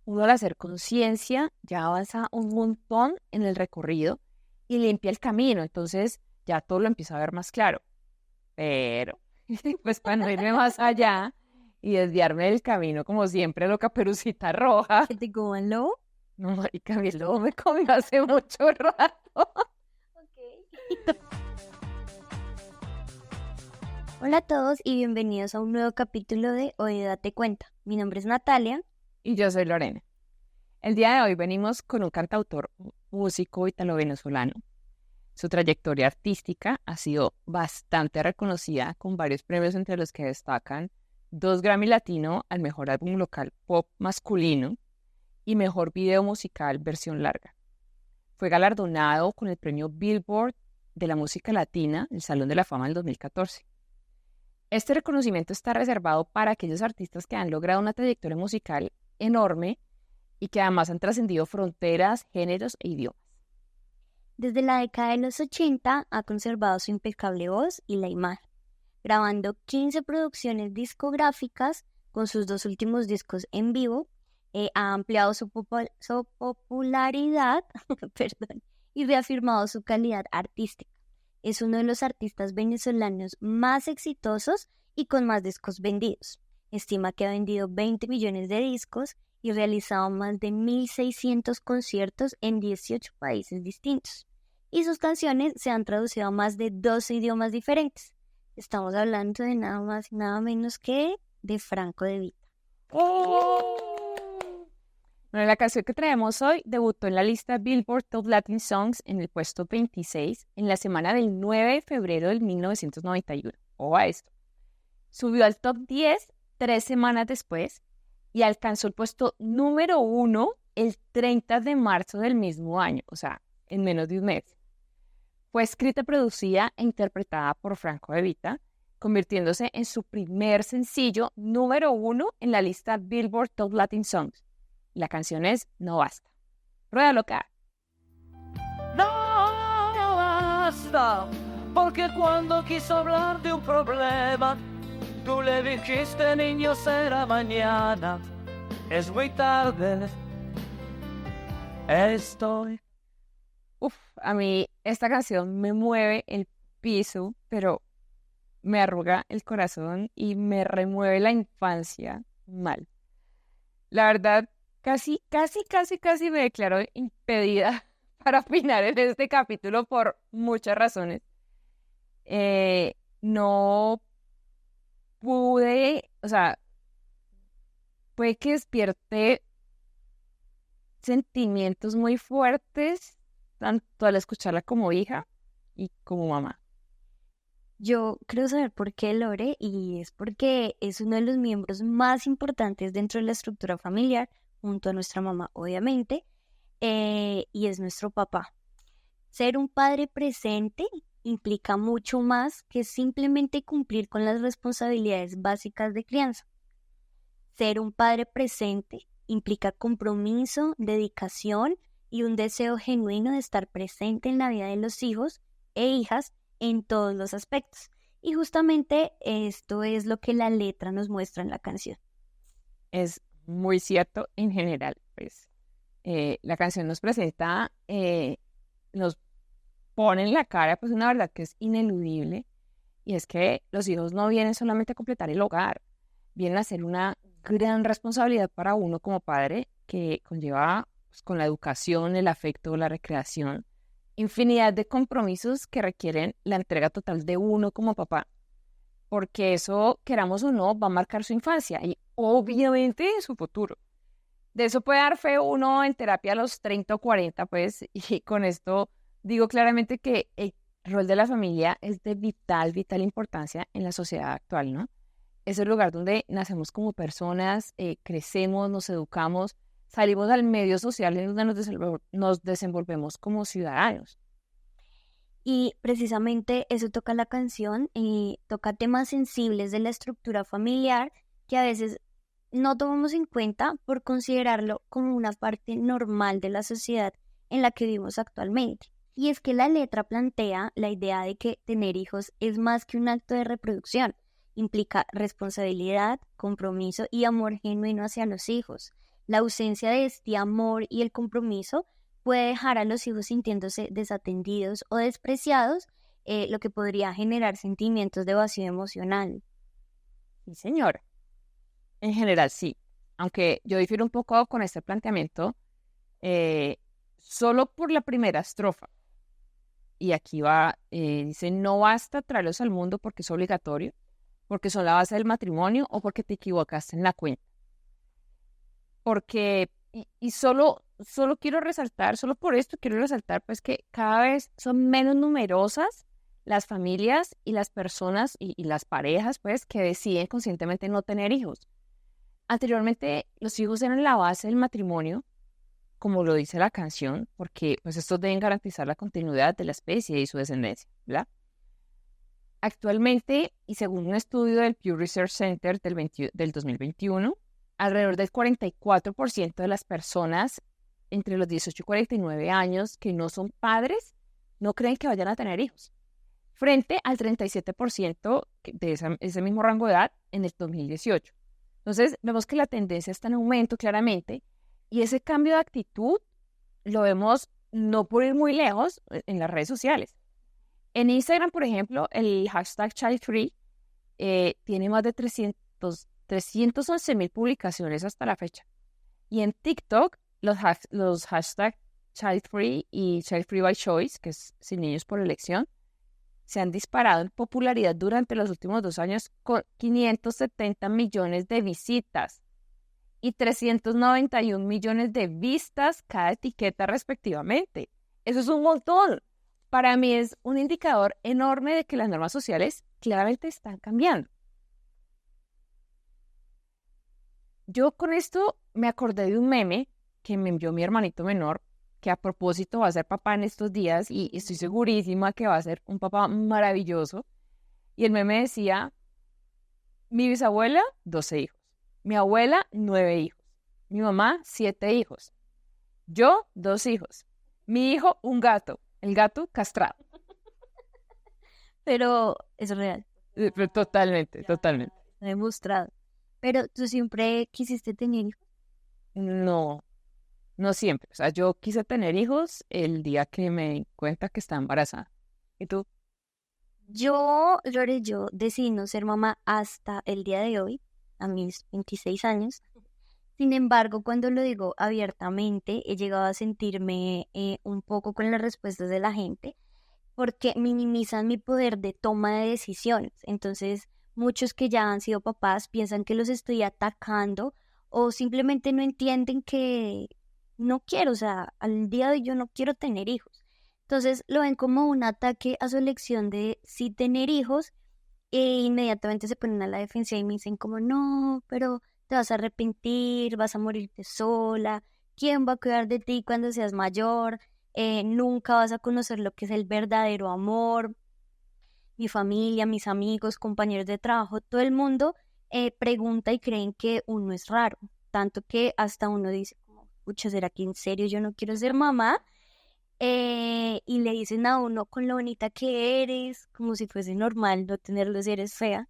uno al hacer conciencia ya avanza un montón en el recorrido y limpia el camino, entonces ya todo lo empieza a ver más claro. Pero, pues para no irme más allá y desviarme del camino, como siempre, lo Caperucita Roja. ¿Que te coman lobo? No, marica, mi lobo me comió hace mucho rato. Hola a todos y bienvenidos a un nuevo capítulo de Hoy Date Cuenta. Mi nombre es Natalia. Y yo soy Lorena. El día de hoy venimos con un cantautor, músico italo-venezolano. Su trayectoria artística ha sido bastante reconocida con varios premios entre los que destacan 2 Grammy Latino al mejor álbum local pop masculino y mejor video musical versión larga. Fue galardonado con el premio Billboard de la música latina, el Salón de la Fama del 2014. Este reconocimiento está reservado para aquellos artistas que han logrado una trayectoria musical enorme y que además han trascendido fronteras, géneros e idiomas. Desde la década de los 80 ha conservado su impecable voz y la imagen, grabando 15 producciones discográficas con sus 2 últimos discos en vivo. Ha ampliado su popularidad perdón, y reafirmado su calidad artística. Es uno de los artistas venezolanos más exitosos y con más discos vendidos. Estima que ha vendido 20 millones de discos y realizado más de 1.600 conciertos en 18 países distintos. Y sus canciones se han traducido a más de 12 idiomas diferentes. Estamos hablando de nada más y nada menos que de Franco De Vita. ¡Oh! Bueno, la canción que traemos hoy debutó en la lista Billboard Top Latin Songs en el puesto 26 en la semana del 9 de febrero del 1991. Ojo a esto. Subió al top 10 3 semanas después y alcanzó el puesto número 1 el 30 de marzo del mismo año, o sea, en menos de un mes. Fue escrita, producida e interpretada por Franco De Vita, convirtiéndose en su primer sencillo número 1 en la lista Billboard Top Latin Songs. La canción es No Basta. Ruédalo acá. No basta, porque cuando quiso hablar de un problema, tú le dijiste, niño, será mañana. Es muy tarde. Estoy. A mí esta canción me mueve el piso, pero me arruga el corazón y me remueve la infancia mal. La verdad, casi me declaro impedida para opinar en este capítulo por muchas razones. No pude, o sea, puede que despierte sentimientos muy fuertes, tanto al escucharla como hija y como mamá. Yo creo saber por qué, Lore, y es porque es uno de los miembros más importantes dentro de la estructura familiar, junto a nuestra mamá, obviamente, y es nuestro papá. Ser un padre presente implica mucho más que simplemente cumplir con las responsabilidades básicas de crianza. Ser un padre presente implica compromiso, dedicación y un deseo genuino de estar presente en la vida de los hijos e hijas en todos los aspectos. Y justamente esto es lo que la letra nos muestra en la canción. Es muy cierto en general, pues. La canción nos presenta, nos pone en la cara, pues una verdad que es ineludible, y es que los hijos no vienen solamente a completar el hogar, vienen a ser una gran responsabilidad para uno como padre que conlleva, pues, con la educación, el afecto, la recreación, infinidad de compromisos que requieren la entrega total de uno como papá, porque eso, queramos o no, va a marcar su infancia y obviamente su futuro. De eso puede dar fe uno en terapia a los 30 o 40, pues, y con esto digo claramente que el rol de la familia es de vital importancia en la sociedad actual, ¿no? Es el lugar donde nacemos como personas, crecemos, nos educamos, salimos al medio social en donde nos desenvolvemos como ciudadanos. Y precisamente eso toca la canción, toca temas sensibles de la estructura familiar que a veces no tomamos en cuenta por considerarlo como una parte normal de la sociedad en la que vivimos actualmente. Y es que la letra plantea la idea de que tener hijos es más que un acto de reproducción, implica responsabilidad, compromiso y amor genuino hacia los hijos. La ausencia de este amor y el compromiso puede dejar a los hijos sintiéndose desatendidos o despreciados, lo que podría generar sentimientos de vacío emocional. Sí, señora. En general, sí. Aunque yo difiero un poco con este planteamiento, solo por la primera estrofa. Y aquí va, dice, no basta traerlos al mundo porque es obligatorio, porque son la base del matrimonio o porque te equivocaste en la cuenta. Porque, y solo quiero resaltar, solo por esto quiero resaltar, pues que cada vez son menos numerosas las familias y las personas y las parejas, pues, que deciden conscientemente no tener hijos. Anteriormente, los hijos eran la base del matrimonio, como lo dice la canción, porque pues estos deben garantizar la continuidad de la especie y su descendencia, ¿verdad? Actualmente, y según un estudio del Pew Research Center del 2021, alrededor del 44% de las personas entre los 18 y 49 años que no son padres no creen que vayan a tener hijos, frente al 37% de ese mismo rango de edad en el 2018. Entonces, vemos que la tendencia está en aumento claramente, y ese cambio de actitud lo vemos no por ir muy lejos en las redes sociales. En Instagram, por ejemplo, el hashtag ChildFree tiene más de 311,000 publicaciones hasta la fecha. Y en TikTok, los hashtags ChildFree y ChildFree by Choice, que es Sin Niños por Elección, se han disparado en popularidad durante los últimos 2 años con 570 millones de visitas y 391 millones de vistas cada etiqueta respectivamente. Eso es un montón. Para mí es un indicador enorme de que las normas sociales claramente están cambiando. Yo con esto me acordé de un meme que me envió mi hermanito menor, que a propósito va a ser papá en estos días y estoy segurísima que va a ser un papá maravilloso. Y el meme decía, mi bisabuela, 12 hijos. Mi abuela, 9 hijos. Mi mamá, 7 hijos. Yo, 2 hijos. Mi hijo, un gato. El gato castrado. Pero es real. Totalmente. Está demostrado. Pero ¿tú siempre quisiste tener hijos? No siempre. O sea, yo quise tener hijos el día que me di cuenta que estaba embarazada. ¿Y tú? Yo decidí no ser mamá hasta el día de hoy, a mis 26 años. Sin embargo, cuando lo digo abiertamente, he llegado a sentirme un poco con las respuestas de la gente, porque minimizan mi poder de toma de decisiones. Entonces, muchos que ya han sido papás piensan que los estoy atacando o simplemente no entienden que no quiero, o sea, al día de hoy yo no quiero tener hijos. Entonces, lo ven como un ataque a su elección de sí tener hijos e inmediatamente se ponen a la defensiva y me dicen como, no, pero te vas a arrepentir, vas a morirte sola, ¿quién va a cuidar de ti cuando seas mayor? Nunca vas a conocer lo que es el verdadero amor. Mi familia, mis amigos, compañeros de trabajo, todo el mundo pregunta y creen que uno es raro, tanto que hasta uno dice, pucha, ¿será que en serio yo no quiero ser mamá? Y le dicen a uno con lo bonita que eres, como si fuese normal no tenerlo si eres fea.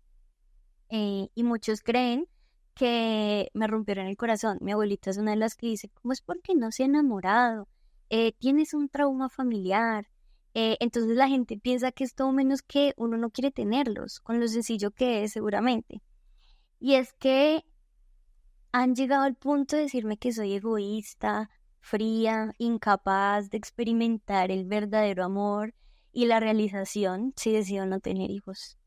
Y muchos creen que me rompieron el corazón. Mi abuelita es una de las que dice, ¿cómo es porque no se ha enamorado? Tienes un trauma familiar. Entonces la gente piensa que es todo menos que uno no quiere tenerlos, con lo sencillo que es seguramente. Y es que han llegado al punto de decirme que soy egoísta, fría, incapaz de experimentar el verdadero amor y la realización si decido no tener hijos.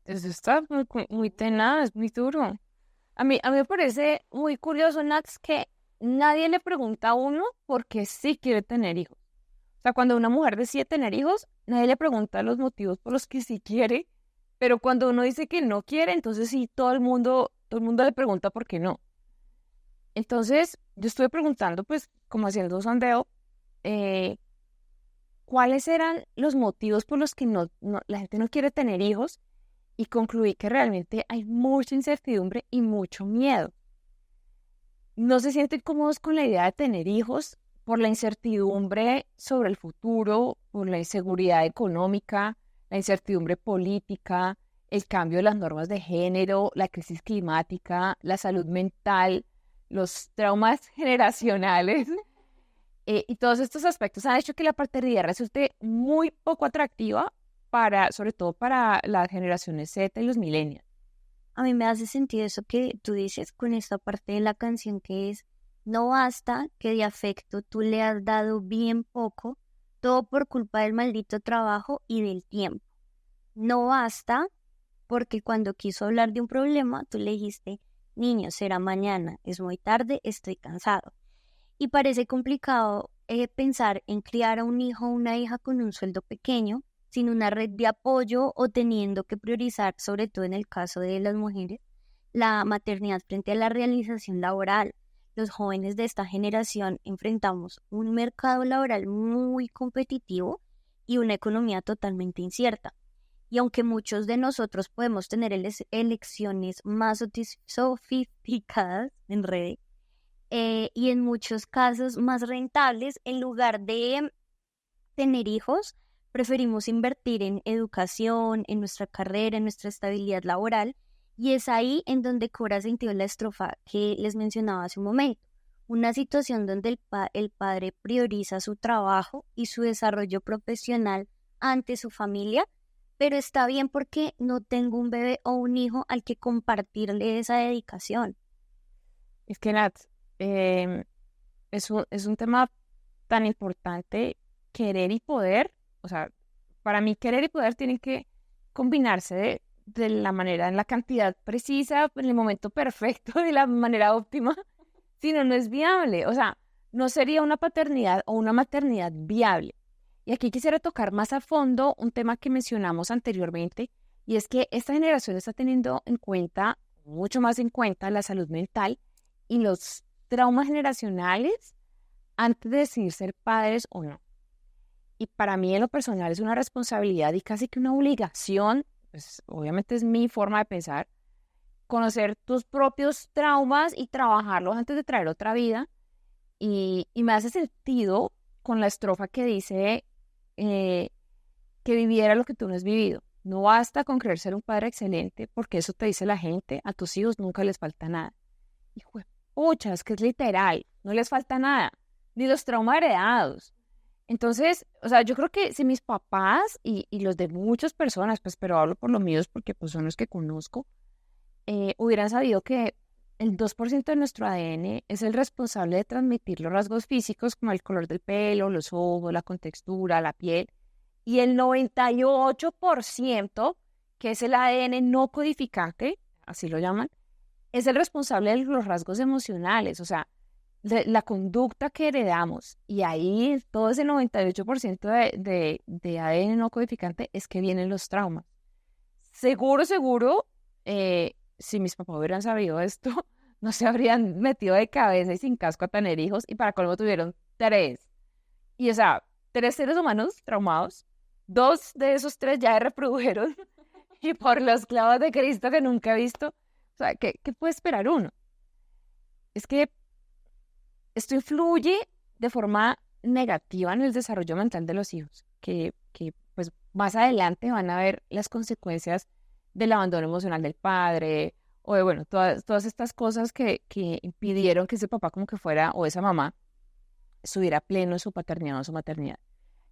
Eso está muy tenaz, muy duro. A mí me parece muy curioso, Nats, que nadie le pregunta a uno por qué sí quiere tener hijos. O sea, cuando una mujer decide tener hijos, nadie le pregunta los motivos por los que sí quiere, pero cuando uno dice que no quiere, entonces sí, todo el mundo le pregunta por qué no. Entonces, yo estuve preguntando, pues, como haciendo un sondeo, cuáles eran los motivos por los que la gente no quiere tener hijos, y concluí que realmente hay mucha incertidumbre y mucho miedo. No se sienten cómodos con la idea de tener hijos por la incertidumbre sobre el futuro, por la inseguridad económica, la incertidumbre política, el cambio de las normas de género, la crisis climática, la salud mental, los traumas generacionales y todos estos aspectos han hecho que la paternidad resulte muy poco atractiva sobre todo para las generaciones Z y los millennials. A mí me hace sentido eso que tú dices con esta parte de la canción que es: no basta que de afecto tú le has dado bien poco, todo por culpa del maldito trabajo y del tiempo. No basta porque cuando quiso hablar de un problema, tú le dijiste: niño, será mañana, es muy tarde, estoy cansado. Y parece complicado pensar en criar a un hijo o una hija con un sueldo pequeño, sin una red de apoyo o teniendo que priorizar, sobre todo en el caso de las mujeres, la maternidad frente a la realización laboral. Los jóvenes de esta generación enfrentamos un mercado laboral muy competitivo y una economía totalmente incierta. Y aunque muchos de nosotros podemos tener elecciones más sofisticadas en redes y en muchos casos más rentables, en lugar de tener hijos, preferimos invertir en educación, en nuestra carrera, en nuestra estabilidad laboral, y es ahí en donde cobra sentido la estrofa que les mencionaba hace un momento. Una situación donde el padre prioriza su trabajo y su desarrollo profesional ante su familia, pero está bien porque no tengo un bebé o un hijo al que compartirle esa dedicación. Es que, Nat, es un tema tan importante, querer y poder. O sea, para mí querer y poder tienen que combinarse de la manera, en la cantidad precisa, en el momento perfecto, de la manera óptima, si no, no es viable. O sea, no sería una paternidad o una maternidad viable. Y aquí quisiera tocar más a fondo un tema que mencionamos anteriormente, y es que esta generación está teniendo en cuenta, mucho más en cuenta, la salud mental y los traumas generacionales antes de decidir ser padres o no. Y para mí en lo personal es una responsabilidad y casi que una obligación, pues obviamente es mi forma de pensar, conocer tus propios traumas y trabajarlos antes de traer otra vida. Y me hace sentido con la estrofa que dice que viviera lo que tú no has vivido. No basta con creer ser un padre excelente, porque eso te dice la gente, a tus hijos nunca les falta nada. Hijo de pucha, es que es literal, no les falta nada, ni los traumas heredados. Entonces, o sea, yo creo que si mis papás y los de muchas personas, pues, pero hablo por los míos porque pues son los que conozco, hubieran sabido que el 2% de nuestro ADN es el responsable de transmitir los rasgos físicos como el color del pelo, los ojos, la contextura, la piel, y el 98%, que es el ADN no codificante, así lo llaman, es el responsable de los rasgos emocionales, o sea, de la conducta que heredamos. Y ahí todo ese 98% de ADN no codificante es que vienen los traumas. Seguro, si mis papás hubieran sabido esto, no se habrían metido de cabeza y sin casco a tener hijos, y para colmo tuvieron 3. Y o sea, 3 seres humanos traumados, 2 de esos 3 ya se reprodujeron, y por los clavos de Cristo que nunca he visto, o sea, ¿qué puede esperar uno? Es que esto influye de forma negativa en el desarrollo mental de los hijos, que pues más adelante van a ver las consecuencias del abandono emocional del padre, o de, bueno, todas estas cosas que impidieron que ese papá como que fuera, o esa mamá, estuviera pleno en su paternidad o su maternidad.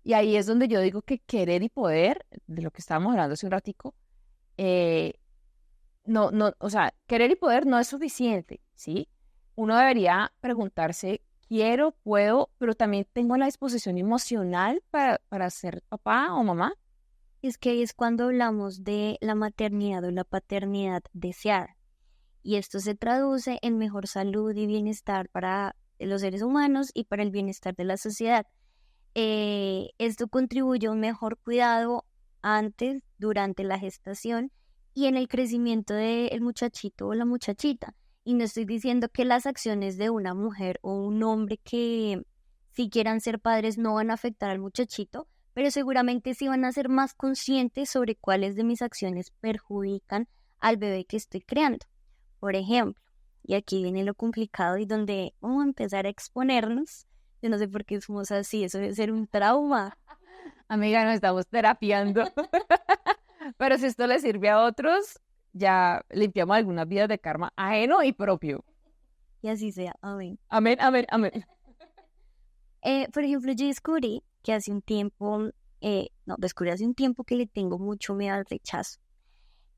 Y ahí es donde yo digo que querer y poder, de lo que estábamos hablando hace un ratico, o sea, querer y poder no es suficiente, ¿sí? Uno debería preguntarse, quiero, puedo, pero también tengo la disposición emocional para ser papá o mamá. Es que ahí es cuando hablamos de la maternidad o la paternidad deseada. Y esto se traduce en mejor salud y bienestar para los seres humanos y para el bienestar de la sociedad. Esto contribuye a un mejor cuidado antes, durante la gestación y en el crecimiento del muchachito o la muchachita. Y no estoy diciendo que las acciones de una mujer o un hombre que si quieran ser padres no van a afectar al muchachito, pero seguramente sí van a ser más conscientes sobre cuáles de mis acciones perjudican al bebé que estoy creando. Por ejemplo, y aquí viene lo complicado y donde vamos a empezar a exponernos. Yo no sé por qué somos así, eso debe ser un trauma. Amiga, nos estamos terapiando. Pero si esto le sirve a otros, ya limpiamos algunas vidas de karma ajeno y propio. y así sea. Amén. Amén, amén, amén. Por ejemplo, yo descubrí que hace un tiempo, descubrí hace un tiempo que le tengo mucho miedo al rechazo.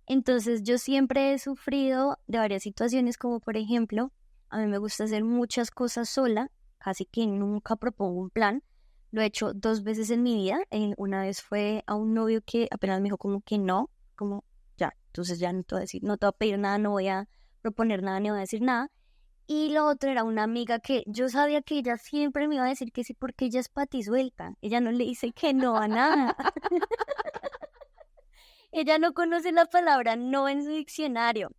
Entonces, yo siempre he sufrido de varias situaciones, como por ejemplo, a mí me gusta hacer muchas cosas sola, casi que nunca propongo un plan. Lo he hecho 2 veces en mi vida. Una vez fue a un novio que apenas me dijo como que no, como ya, entonces ya no te voy a decir, no te voy a pedir nada, no voy a proponer nada, ni voy a decir nada. Y lo otro era una amiga que yo sabía que ella siempre me iba a decir que sí porque ella es patisuelta. Ella no le dice que no a nada. Ella no conoce la palabra no en su diccionario.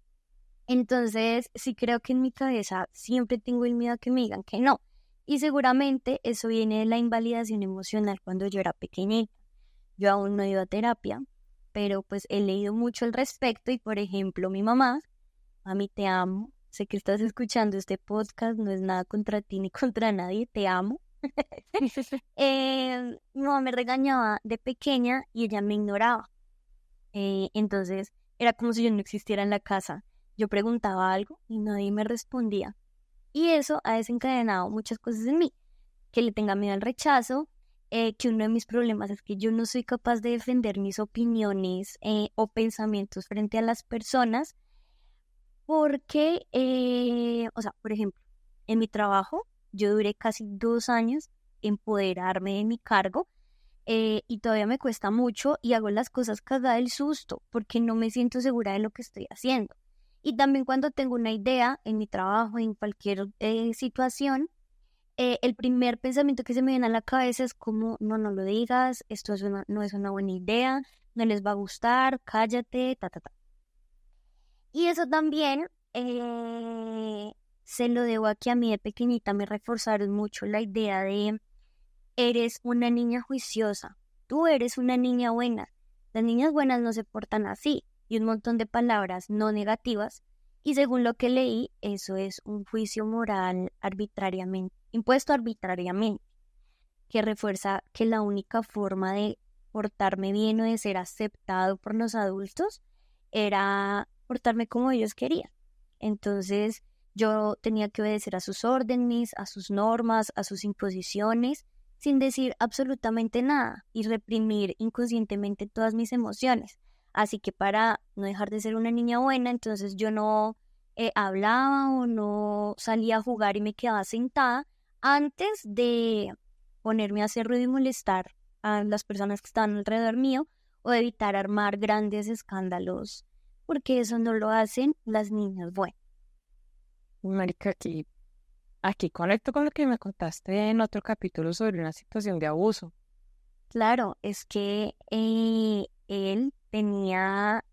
Entonces, sí creo que en mi cabeza siempre tengo el miedo a que me digan que no. Y seguramente eso viene de la invalidación emocional cuando yo era pequeñita. Yo aún no he ido a terapia, pero pues he leído mucho al respecto y, por ejemplo, mi mamá, mami, te amo. Sé que estás escuchando este podcast, no es nada contra ti ni contra nadie, te amo. Mi mamá me regañaba de pequeña y ella me ignoraba. Entonces era como si yo no existiera en la casa. Yo preguntaba algo y nadie me respondía. Y eso ha desencadenado muchas cosas en mí. Que le tenga miedo al rechazo, que uno de mis problemas es que yo no soy capaz de defender mis opiniones o pensamientos frente a las personas. Porque, por ejemplo, en mi trabajo yo duré casi 2 años empoderarme de mi cargo y todavía me cuesta mucho y hago las cosas cagada del susto porque no me siento segura de lo que estoy haciendo. Y también cuando tengo una idea en mi trabajo, en cualquier situación, el primer pensamiento que se me viene a la cabeza es como, no lo digas, esto no es una buena idea, no les va a gustar, cállate, ta. Y eso también se lo debo a que a mí de pequeñita me reforzaron mucho la idea de eres una niña juiciosa, tú eres una niña buena, las niñas buenas no se portan así, y un montón de palabras no negativas, y según lo que leí, eso es un juicio moral impuesto arbitrariamente, que refuerza que la única forma de portarme bien o de ser aceptado por los adultos era portarme como ellos querían. Entonces yo tenía que obedecer a sus órdenes, a sus normas, a sus imposiciones, sin decir absolutamente nada y reprimir inconscientemente todas mis emociones. Así que para no dejar de ser una niña buena, entonces yo no hablaba o no salía a jugar y me quedaba sentada antes de ponerme a hacer ruido y molestar a las personas que estaban alrededor mío o evitar armar grandes escándalos, porque eso no lo hacen las niñas buenas. Marica, aquí conecto con lo que me contaste en otro capítulo sobre una situación de abuso. Claro, es que él tenía,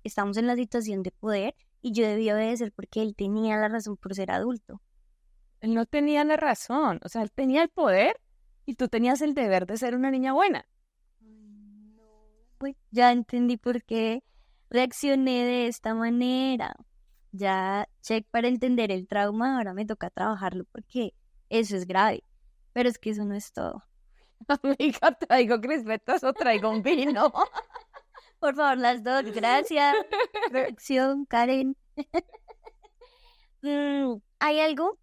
estamos en la situación de poder y yo debía obedecer porque él tenía la razón por ser adulto. Él no tenía la razón, o sea, él tenía el poder y tú tenías el deber de ser una niña buena. Pues ya entendí por qué reaccioné de esta manera. Ya check para entender el trauma, ahora me toca trabajarlo porque eso es grave. Pero es que eso no es todo. Amiga, traigo crispetas o traigo un vino. Por favor, las dos, gracias. Reacción, Karen. Hay algo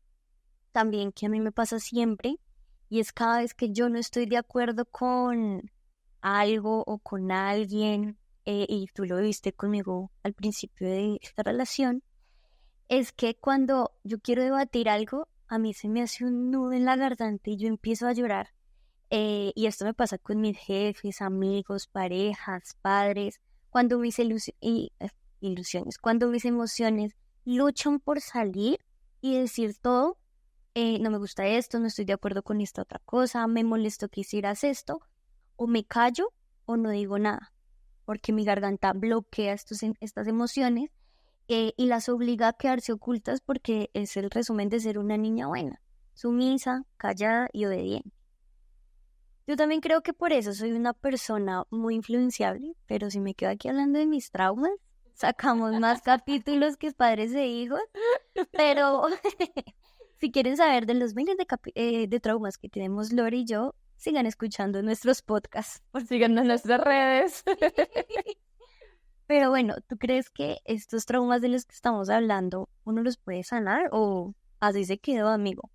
también que a mí me pasa siempre y es cada vez que yo no estoy de acuerdo con algo o con alguien, y tú lo viste conmigo al principio de esta relación, es que cuando yo quiero debatir algo, a mí se me hace un nudo en la garganta y yo empiezo a llorar. Y esto me pasa con mis jefes, amigos, parejas, padres, cuando mis ilusiones, cuando mis emociones luchan por salir y decir todo, no me gusta esto, no estoy de acuerdo con esta otra cosa, me molesto que hicieras esto, o me callo o no digo nada, porque mi garganta bloquea estas emociones y las obliga a quedarse ocultas porque es el resumen de ser una niña buena, sumisa, callada y obediente. Yo también creo que por eso soy una persona muy influenciable, pero si me quedo aquí hablando de mis traumas, sacamos más capítulos que padres e hijos, pero si quieren saber de los miles de traumas que tenemos Lore y yo, sigan escuchando nuestros podcasts. Síganos en nuestras redes. Pero bueno, ¿tú crees que estos traumas de los que estamos hablando uno los puede sanar o así se quedó, amigo?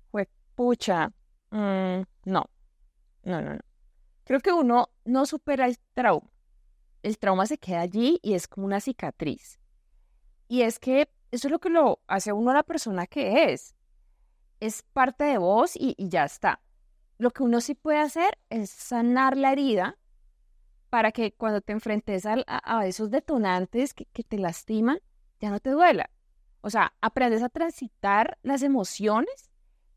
Pues, pucha, no, no. Creo que uno no supera el trauma. El trauma se queda allí y es como una cicatriz. Y es que eso es lo que lo hace a uno la persona que es. Es parte de vos y ya está. Lo que uno sí puede hacer es sanar la herida para que cuando te enfrentes a esos detonantes que te lastiman, ya no te duela. O sea, aprendes a transitar las emociones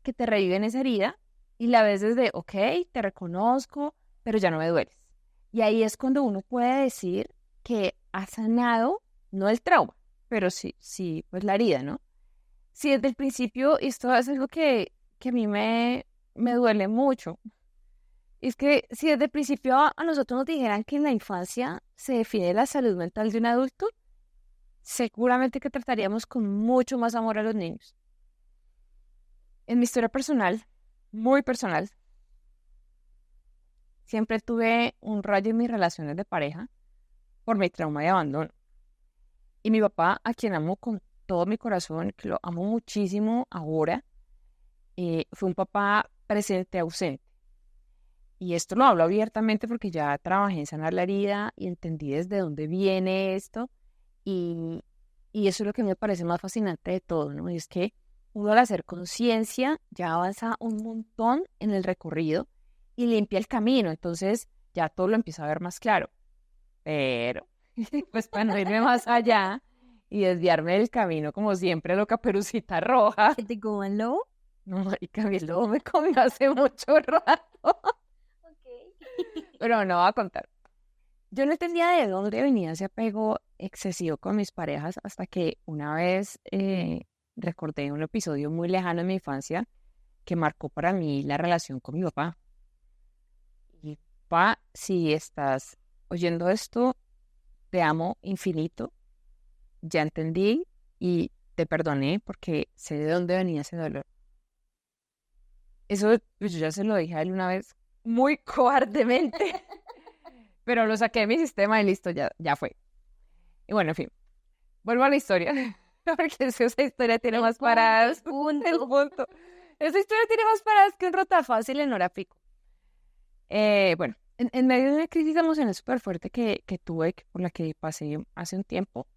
que te reviven esa herida y la ves desde, ok, te reconozco, pero ya no me dueles. Y ahí es cuando uno puede decir que ha sanado, no el trauma, pero sí, pues la herida, ¿no? Si desde el principio, y esto es algo que a mí me duele mucho, es que si desde el principio a nosotros nos dijeran que en la infancia se define la salud mental de un adulto, seguramente que trataríamos con mucho más amor a los niños. En mi historia personal, muy personal, siempre tuve un rayo en mis relaciones de pareja por mi trauma de abandono. Y mi papá, a quien amo con todo mi corazón, que lo amo muchísimo ahora, fue un papá presente ausente. Y esto lo hablo abiertamente porque ya trabajé en sanar la herida y entendí desde dónde viene esto. Y, y eso es lo que me parece más fascinante de todo, ¿no? Y es que uno al hacer conciencia ya avanza un montón en el recorrido y limpia el camino. Entonces ya todo lo empieza a ver más claro. Pero, pues para no irme más allá y desviarme del camino, como siempre, lo Caperucita Roja. ¿Que te coman lobo? No, marica, mi lobo me comió hace mucho rato. Pero no voy a contar. Yo no entendía de dónde venía ese apego excesivo con mis parejas hasta que una vez recordé un episodio muy lejano en mi infancia que marcó para mí la relación con mi papá. Y papá, si estás oyendo esto, te amo infinito. Ya entendí y te perdoné porque sé de dónde venía ese dolor. Eso pues, yo ya se lo dije a él una vez muy cobardemente, pero lo saqué de mi sistema y listo, ya fue. Y bueno, en fin, vuelvo a la historia, porque esa historia tiene más paradas. El punto. Esa historia tiene más paradas que un rotafácil en hora pico. Bueno, en medio de una crisis emocional súper fuerte que tuve, por la que pasé hace un tiempo,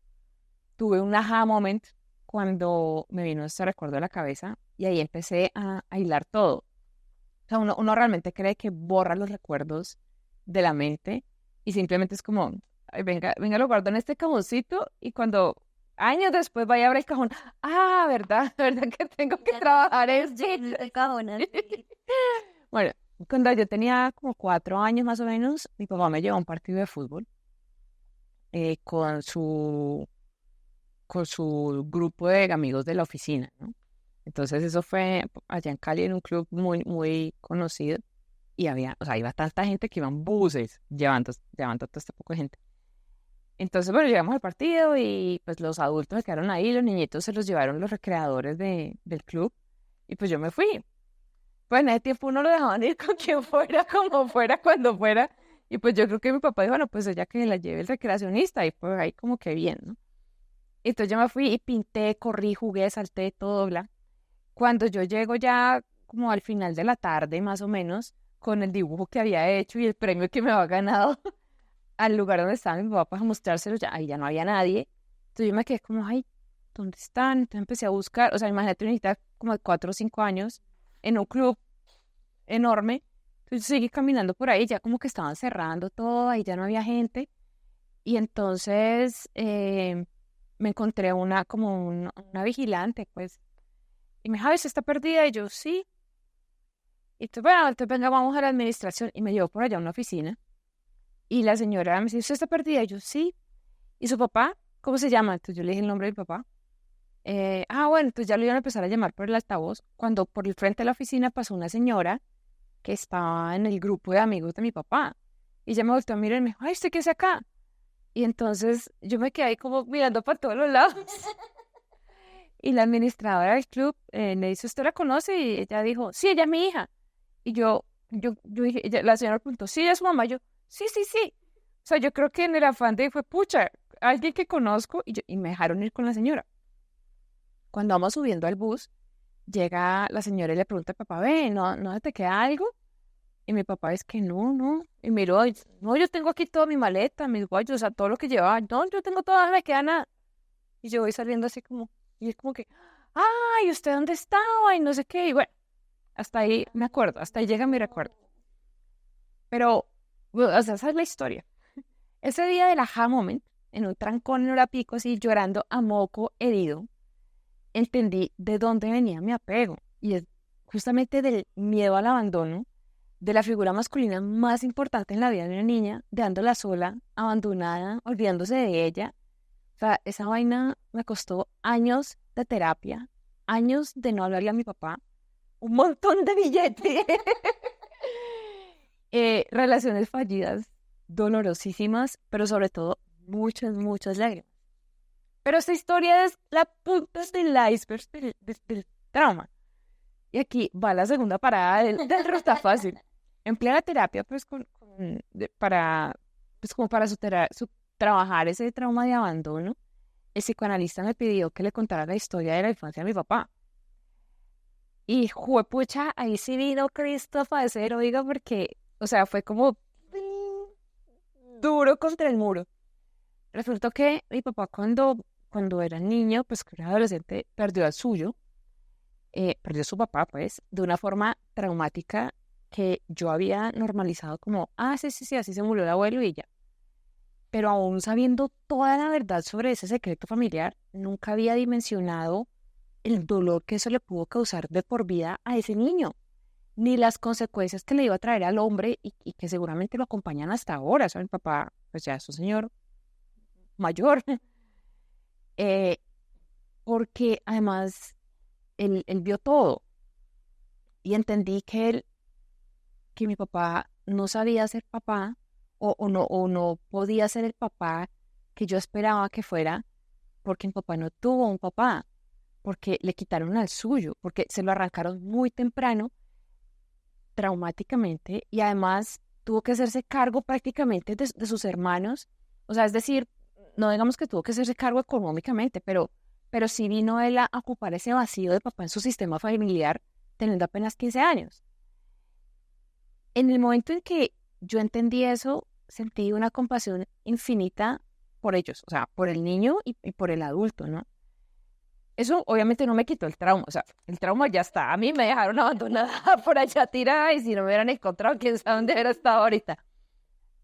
tuve un aha moment cuando me vino este recuerdo a la cabeza y ahí empecé a hilar todo. O sea, uno realmente cree que borra los recuerdos de la mente y simplemente es como, "Ay, venga, lo guardo en este cajoncito y cuando años después vaya a abrir el cajón, ¿verdad? ¿Verdad que tengo que trabajar esto?" El cajón. Bueno, cuando yo tenía como 4 años más o menos, mi papá me llevó a un partido de fútbol con su grupo de amigos de la oficina, ¿no? Entonces eso fue allá en Cali en un club muy, muy conocido y o sea, iba tanta gente que iban buses llevando a todo este poco de gente. Entonces, bueno, llegamos al partido y pues los adultos se quedaron ahí, los niñitos se los llevaron los recreadores del club y pues yo me fui. Pues en ese tiempo uno lo dejaban ir con quien fuera, como fuera, cuando fuera. Y pues yo creo que mi papá dijo, bueno, pues ella que la lleve el recreacionista y pues ahí como que bien, ¿no? Entonces yo me fui y pinté, corrí, jugué, salté, todo, bla. Cuando yo llego ya como al final de la tarde, más o menos, con el dibujo que había hecho y el premio que me había ganado, al lugar donde estaba mi papá para mostrárselo, ahí ya no había nadie. Entonces yo me quedé como, ay, ¿dónde están? Entonces empecé a buscar, o sea, imagínate una niñita como de 4 o 5 años en un club enorme. Entonces seguí caminando por ahí, ya como que estaban cerrando todo, ahí ya no había gente. Y entonces me encontré una vigilante, pues, y me dijo, ¿usted está perdida? Y yo, sí. Y entonces, bueno, entonces venga, vamos a la administración. Y me llevó por allá a una oficina. Y la señora me dice, ¿usted está perdida? Y yo, sí. ¿Y su papá? ¿Cómo se llama? Entonces yo le dije el nombre de mi papá. Bueno, entonces ya lo iban a empezar a llamar por el altavoz. Cuando por el frente de la oficina pasó una señora que estaba en el grupo de amigos de mi papá. Y ella me volteó a mirar y me dijo, ay, ¿usted qué hace acá? Y entonces yo me quedé ahí como mirando para todos los lados. Y la administradora del club me dice, ¿usted la conoce? Y ella dijo, sí, ella es mi hija. Y yo dije, la señora preguntó, ¿sí, ella es su mamá? Yo, sí. O sea, yo creo que en el afán de fue, pucha, alguien que conozco y me dejaron ir con la señora. Cuando vamos subiendo al bus, llega la señora y le pregunta al papá, ve, ¿no se te queda algo? Y mi papá es que no. Y miró, no, yo tengo aquí toda mi maleta, mis guayos, o sea, todo lo que llevaba. No, yo tengo todo, no me queda nada. Y yo voy saliendo así como, y es como que, ay, ¿usted dónde estaba? Y no sé qué. Y bueno, hasta ahí me acuerdo, hasta ahí llega mi recuerdo. Pero, bueno, o sea, esa es la historia. Ese día del aha moment, en un trancón en hora pico, así llorando a moco herido, entendí de dónde venía mi apego. Y es justamente del miedo al abandono de la figura masculina más importante en la vida de una niña, dejándola sola, abandonada, olvidándose de ella. O sea, esa vaina me costó años de terapia, años de no hablarle a mi papá, un montón de billetes, relaciones fallidas, dolorosísimas, pero sobre todo muchas lágrimas. Pero esta historia es la punta del iceberg del trauma. Y aquí va la segunda parada del Ruta Fácil. Emplea la terapia pues para pues como para trabajar ese trauma de abandono. El psicoanalista me pidió que le contara la historia de la infancia de mi papá. Y juepucha, ahí sí vino Christoph a cero, oiga, porque, o sea, fue como duro contra el muro. Resultó que mi papá cuando era niño, pues que era adolescente, perdió al suyo, perdió a su papá, pues, de una forma traumática que yo había normalizado como, sí, así se murió el abuelo y ya. Pero aún sabiendo toda la verdad sobre ese secreto familiar, nunca había dimensionado el dolor que eso le pudo causar de por vida a ese niño, ni las consecuencias que le iba a traer al hombre y que seguramente lo acompañan hasta ahora. O sea, mi papá, pues ya es un señor mayor, eh, porque además él vio todo y entendí que mi papá no sabía ser papá o no podía ser el papá que yo esperaba que fuera, porque mi papá no tuvo un papá, porque le quitaron al suyo, porque se lo arrancaron muy temprano, traumáticamente, y además tuvo que hacerse cargo prácticamente de sus hermanos. O sea, es decir, no digamos que tuvo que hacerse cargo económicamente, pero sí vino él a ocupar ese vacío de papá en su sistema familiar, teniendo apenas 15 años. En el momento en que yo entendí eso, sentí una compasión infinita por ellos, o sea, por el niño y por el adulto, ¿no? Eso obviamente no me quitó el trauma, o sea, el trauma ya está. A mí me dejaron abandonada por allá tirada y si no me hubieran encontrado, quién sabe dónde hubiera estado ahorita.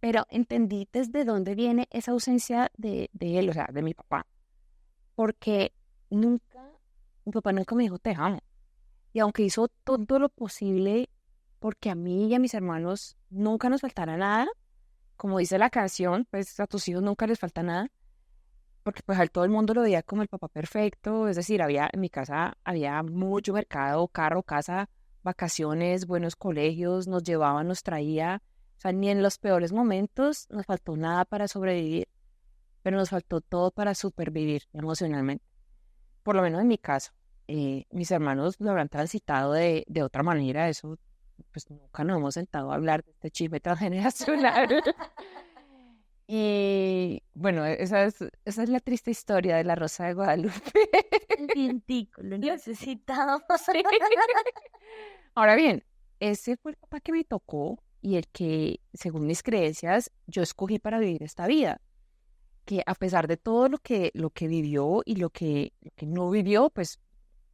Pero entendí desde dónde viene esa ausencia de él, o sea, de mi papá. Porque mi papá nunca me dijo te amo. Y aunque hizo todo lo posible porque a mí y a mis hermanos nunca nos faltara nada, como dice la canción, pues a tus hijos nunca les falta nada, porque pues a todo el mundo lo veía como el papá perfecto, es decir, en mi casa había mucho mercado, carro, casa, vacaciones, buenos colegios, nos llevaba, nos traía, o sea, ni en los peores momentos nos faltó nada para sobrevivir, pero nos faltó todo para supervivir emocionalmente, por lo menos en mi caso. Mis hermanos lo habrán transitado de otra manera, eso, pues nunca nos hemos sentado a hablar de este chisme transgeneracional. Y bueno, esa es la triste historia de la Rosa de Guadalupe. El vientico, lo necesitamos. Ahora bien, ese fue el papá que me tocó y el que, según mis creencias, yo escogí para vivir esta vida. Que a pesar de todo lo que vivió y lo que no vivió, pues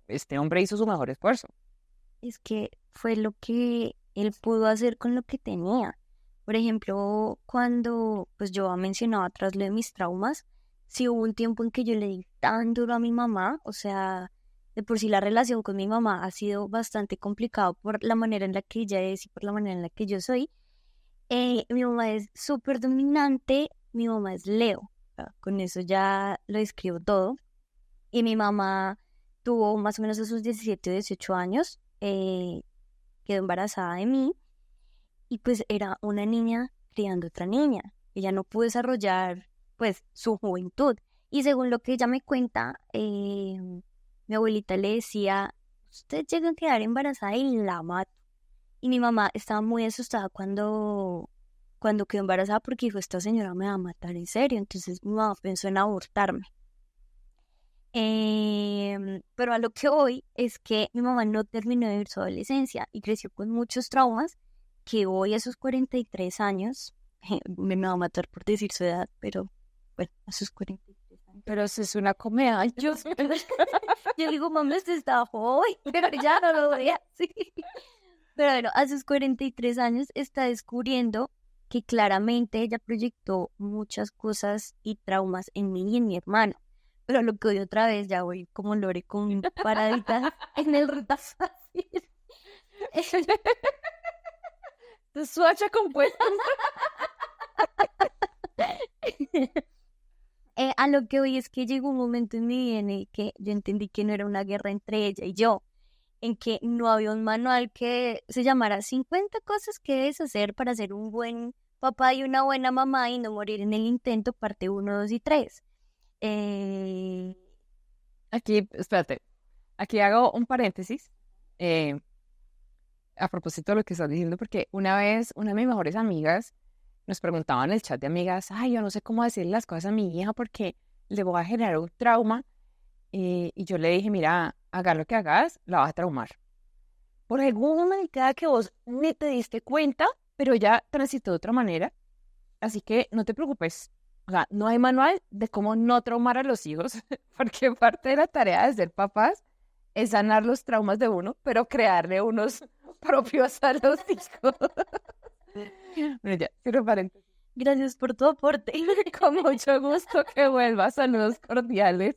este hombre hizo su mejor esfuerzo. Es que fue lo que él pudo hacer con lo que tenía. Por ejemplo, cuando pues yo mencionaba atrás lo de mis traumas, sí hubo un tiempo en que yo le di tan duro a mi mamá, o sea, de por sí la relación con mi mamá ha sido bastante complicado por la manera en la que ella es y por la manera en la que yo soy. Mi mamá es súper dominante, mi mamá es Leo, o sea, con eso ya lo describo todo. Y mi mamá tuvo más o menos a sus 17 o 18 años, quedó embarazada de mí. Y pues era una niña criando otra niña. Ella no pudo desarrollar pues su juventud. Y según lo que ella me cuenta, mi abuelita le decía, usted llega a quedar embarazada y la mato. Y mi mamá estaba muy asustada cuando cuando quedó embarazada porque dijo, esta señora me va a matar en serio. Entonces mi mamá pensó en abortarme. Pero a lo que voy es que mi mamá no terminó de vivir su adolescencia y creció con muchos traumas que hoy a sus 43 años, me va a matar por decir su edad, pero bueno, a sus 43 años. Pero si es una comedia, Yo digo, mamá, usted está joven, pero ya no lo voy a decir. Pero bueno, a sus 43 años está descubriendo que claramente ella proyectó muchas cosas y traumas en mí y en mi hermano. Pero lo que hoy otra vez ya voy como Lore con paraditas en el ruta fácil. de suacha compuesta. A lo que hoy es que llegó un momento en mi vida en el que yo entendí que no era una guerra entre ella y yo, en que no había un manual que se llamara 50 cosas que debes hacer para ser un buen papá y una buena mamá y no morir en el intento, parte 1, 2 y 3. Aquí, espérate, aquí hago un paréntesis a propósito de lo que estás diciendo, porque una vez una de mis mejores amigas nos preguntaba en el chat de amigas, ay, yo no sé cómo decirle las cosas a mi hija porque le voy a generar un trauma. Y yo le dije, mira, haga lo que hagas, la vas a traumar. Por alguna manera que vos ni te diste cuenta, pero ya transitó de otra manera. Así que no te preocupes. O sea, no hay manual de cómo no traumar a los hijos, porque parte de la tarea de ser papás es sanar los traumas de uno, pero crearle unos propios a los hijos. Bueno, ya, cierro paréntesis. Gracias por tu aporte. Con mucho gusto que vuelvas. Saludos cordiales.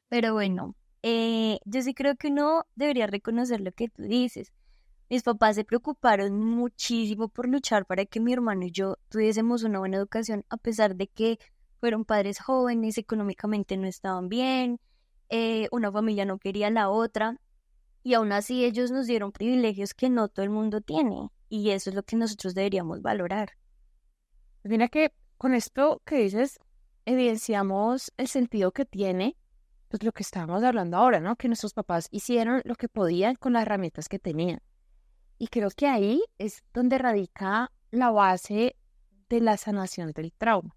Pero bueno, yo sí creo que uno debería reconocer lo que tú dices. Mis papás se preocuparon muchísimo por luchar para que mi hermano y yo tuviésemos una buena educación, a pesar de que fueron padres jóvenes, económicamente no estaban bien, una familia no quería a la otra, y aún así ellos nos dieron privilegios que no todo el mundo tiene, y eso es lo que nosotros deberíamos valorar. Mira que con esto que dices, evidenciamos el sentido que tiene, pues lo que estábamos hablando ahora, ¿no? Que nuestros papás hicieron lo que podían con las herramientas que tenían. Y creo que ahí es donde radica la base de la sanación del trauma.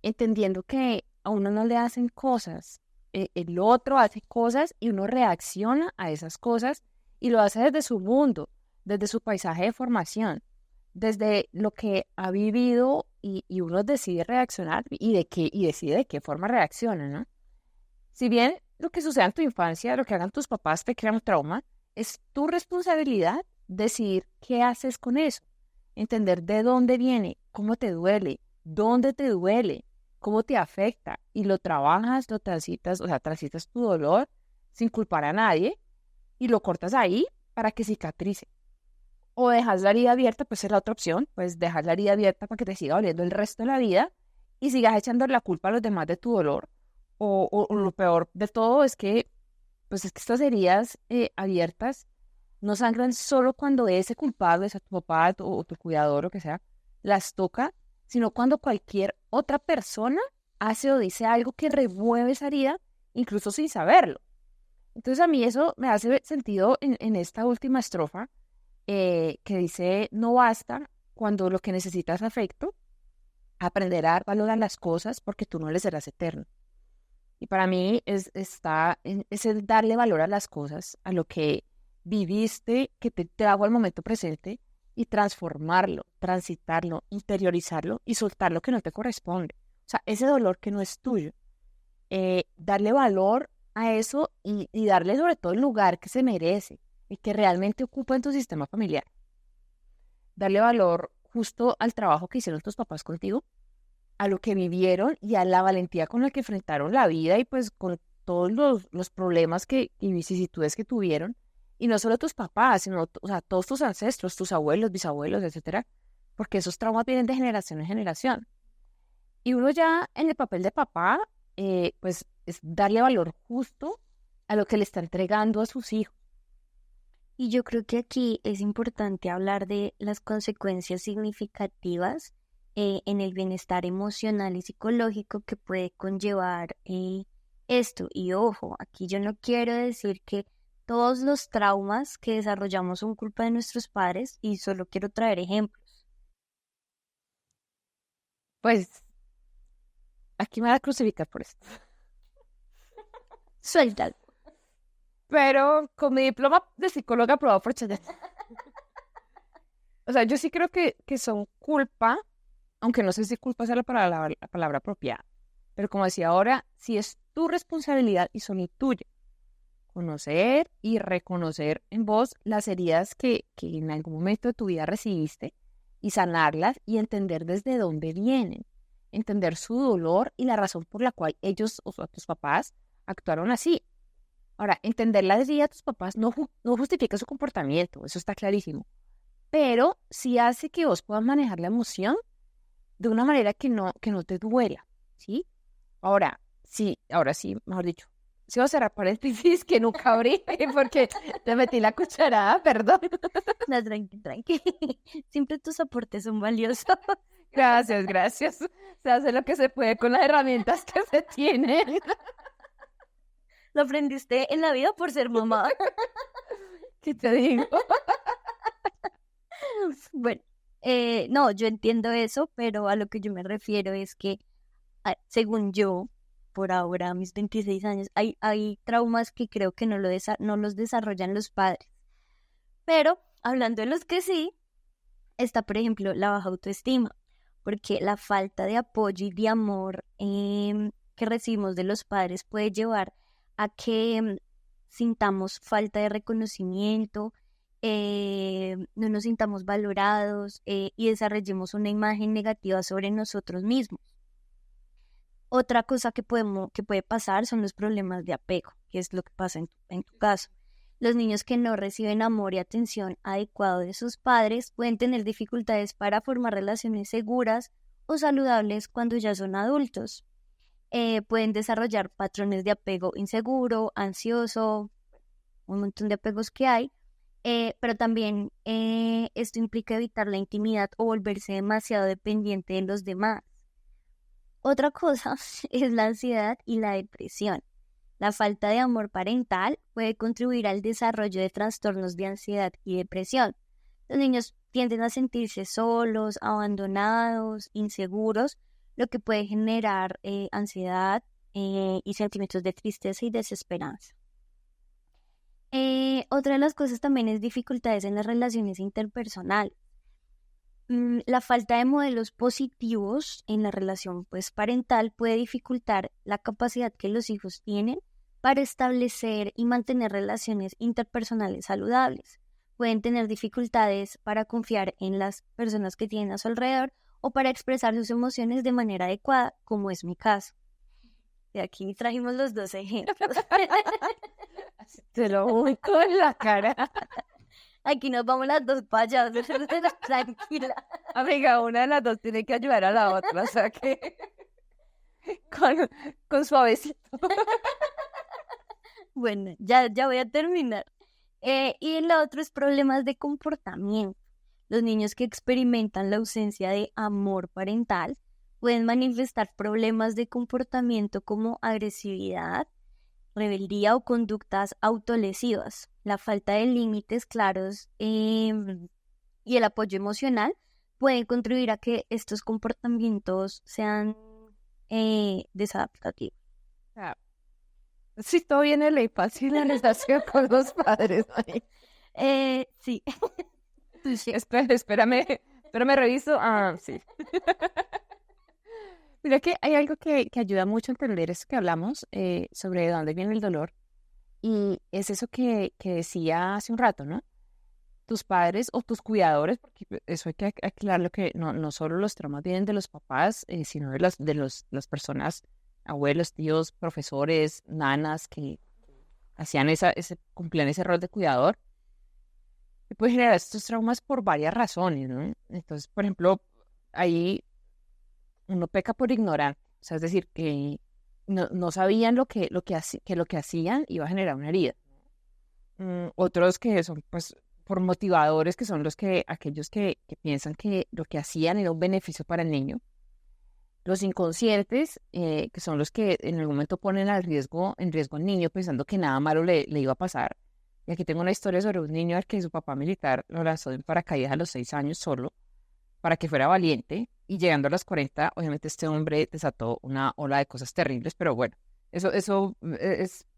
Entendiendo que a uno no le hacen cosas, el otro hace cosas y uno reacciona a esas cosas y lo hace desde su mundo, desde su paisaje de formación, desde lo que ha vivido y uno decide reaccionar y decide de qué forma reacciona, ¿no? Si bien lo que suceda en tu infancia, lo que hagan tus papás te crea un trauma, es tu responsabilidad decidir qué haces con eso, entender de dónde viene, cómo te duele, dónde te duele, cómo te afecta y lo trabajas, lo transitas, o sea, transitas tu dolor sin culpar a nadie y lo cortas ahí para que cicatrice. O dejas la herida abierta, pues es la otra opción, pues dejas la herida abierta para que te siga doliendo el resto de la vida y sigas echando la culpa a los demás de tu dolor. O lo peor de todo es que, pues es que estas heridas abiertas no sangran solo cuando ese culpable, sea tu papá o tu cuidador o que sea, las toca, sino cuando cualquier otra persona hace o dice algo que remueve esa herida, incluso sin saberlo. Entonces a mí eso me hace sentido en esta última estrofa, que dice, no basta cuando lo que necesitas es afecto, aprender a valorar las cosas porque tú no les serás eterno. Y para mí es el darle valor a las cosas, a lo que viviste, que te trajo al momento presente y transformarlo, transitarlo, interiorizarlo y soltar lo que no te corresponde. O sea, ese dolor que no es tuyo. Darle valor a eso y darle sobre todo el lugar que se merece y que realmente ocupa en tu sistema familiar. Darle valor justo al trabajo que hicieron tus papás contigo, a lo que vivieron y a la valentía con la que enfrentaron la vida y pues con todos los problemas y vicisitudes que tuvieron. Y no solo tus papás, sino o sea, todos tus ancestros, tus abuelos, bisabuelos, etcétera, porque esos traumas vienen de generación en generación. Y uno ya en el papel de papá, pues es darle valor justo a lo que le está entregando a sus hijos. Y yo creo que aquí es importante hablar de las consecuencias significativas en el bienestar emocional y psicológico que puede conllevar esto. Y ojo, aquí yo no quiero decir que todos los traumas que desarrollamos son culpa de nuestros padres y solo quiero traer ejemplos. Pues aquí me van a crucificar por esto. Suéltalo. Pero con mi diploma de psicóloga aprobado por Chayanne. O sea, yo sí creo que son culpa, aunque no sé si culpa es la palabra apropiada. Pero como decía ahora, sí es tu responsabilidad y solo tuya. Conocer y reconocer en vos las heridas que en algún momento de tu vida recibiste y sanarlas y entender desde dónde vienen. Entender su dolor y la razón por la cual ellos, o sea, tus papás, actuaron así. Ahora, entender la herida de tus papás no justifica su comportamiento, eso está clarísimo. Pero sí hace que vos puedas manejar la emoción de una manera que no te duela, ¿sí? Ahora sí, mejor dicho. Sí voy a cerrar paréntesis que nunca abrí porque te metí la cucharada, perdón. No, tranqui. Siempre tus aportes son valiosos. Gracias. Se hace lo que se puede con las herramientas que se tienen. Lo aprendiste en la vida por ser mamá. ¿Qué te digo? Bueno, no, yo entiendo eso, pero a lo que yo me refiero es que, según yo, por ahora, a mis 26 años, hay traumas que creo que no los desarrollan los padres. Pero, hablando de los que sí, está, por ejemplo, la baja autoestima, porque la falta de apoyo y de amor que recibimos de los padres puede llevar a que sintamos falta de reconocimiento, no nos sintamos valorados y desarrollemos una imagen negativa sobre nosotros mismos. Otra cosa que puede pasar son los problemas de apego, que es lo que pasa en tu caso. Los niños que no reciben amor y atención adecuado de sus padres pueden tener dificultades para formar relaciones seguras o saludables cuando ya son adultos. Pueden desarrollar patrones de apego inseguro, ansioso, un montón de apegos que hay, pero también esto implica evitar la intimidad o volverse demasiado dependiente de los demás. Otra cosa es la ansiedad y la depresión. La falta de amor parental puede contribuir al desarrollo de trastornos de ansiedad y depresión. Los niños tienden a sentirse solos, abandonados, inseguros, lo que puede generar ansiedad y sentimientos de tristeza y desesperanza. Otra de las cosas también es dificultades en las relaciones interpersonales. La falta de modelos positivos en la relación parental puede dificultar la capacidad que los hijos tienen para establecer y mantener relaciones interpersonales saludables. Pueden tener dificultades para confiar en las personas que tienen a su alrededor o para expresar sus emociones de manera adecuada, como es mi caso. De aquí trajimos los dos ejemplos. Te lo ubico en la cara. Aquí nos vamos las dos payas, tranquila. Amiga, una de las dos tiene que ayudar a la otra, o sea que con suavecito. Bueno, ya voy a terminar. Y el otro es problemas de comportamiento. Los niños que experimentan la ausencia de amor parental pueden manifestar problemas de comportamiento como agresividad, rebeldía o conductas autolesivas. La falta de límites claros y el apoyo emocional pueden contribuir a que estos comportamientos sean desadaptativos. Sí, todo viene de la infancia y la relación con los padres. Sí. Espérame, reviso. Sí. Mira que hay algo que ayuda mucho a entender eso que hablamos sobre de dónde viene el dolor. Y es eso que decía hace un rato, ¿no? Tus padres o tus cuidadores, porque eso hay que aclararlo que no solo los traumas vienen de los papás, sino de las personas, abuelos, tíos, profesores, nanas que hacían cumplían ese rol de cuidador. Y puede generar estos traumas por varias razones, ¿no? Entonces, por ejemplo, ahí uno peca por ignorar, o sea, es decir, que no sabían lo que hacían iba a generar una herida. Otros que son, pues, por motivadores, que son aquellos que piensan que lo que hacían era un beneficio para el niño. Los inconscientes, que son los que en algún momento ponen en riesgo al niño pensando que nada malo le iba a pasar. Y aquí tengo una historia sobre un niño al que su papá militar lo lanzó en paracaídas a los 6 años solo. para que fuera valiente. Y llegando a los 40, obviamente este hombre desató una ola de cosas terribles, pero bueno, eso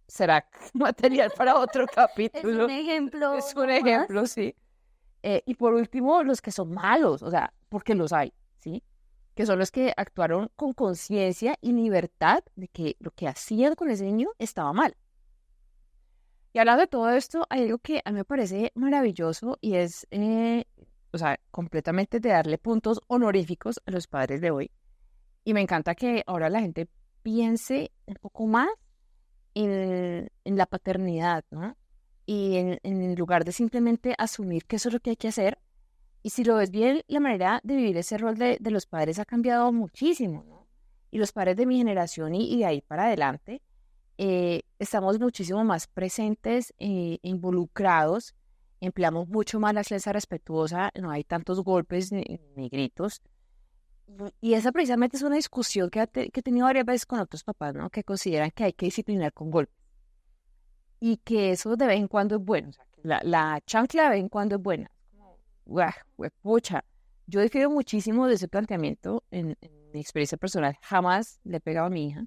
será material para otro Es capítulo. un ejemplo. Es un nomás. ejemplo, sí. Y por último, los que son malos, o sea, porque los hay, ¿sí? Que son los que actuaron con conciencia y libertad de que lo que hacían con ese niño estaba mal. Y hablando de todo esto, hay algo que a mí me parece maravilloso y es, o sea, completamente de darle puntos honoríficos a los padres de hoy. Y me encanta que ahora la gente piense un poco más en la paternidad, ¿no? Y en lugar de simplemente asumir que eso es lo que hay que hacer. Y si lo ves bien, la manera de vivir ese rol de los padres ha cambiado muchísimo, ¿no? Y los padres de mi generación y de ahí para adelante, estamos muchísimo más presentes, involucrados, empleamos mucho más la crianza respetuosa, no hay tantos golpes ni gritos. Y esa precisamente es una discusión que he tenido varias veces con otros papás, ¿no? Que consideran que hay que disciplinar con golpes y que eso de vez en cuando es bueno. O sea, que la chancla de vez en cuando es buena. Guau, pucha, yo difiero muchísimo de ese planteamiento en mi experiencia personal. Jamás le he pegado a mi hija.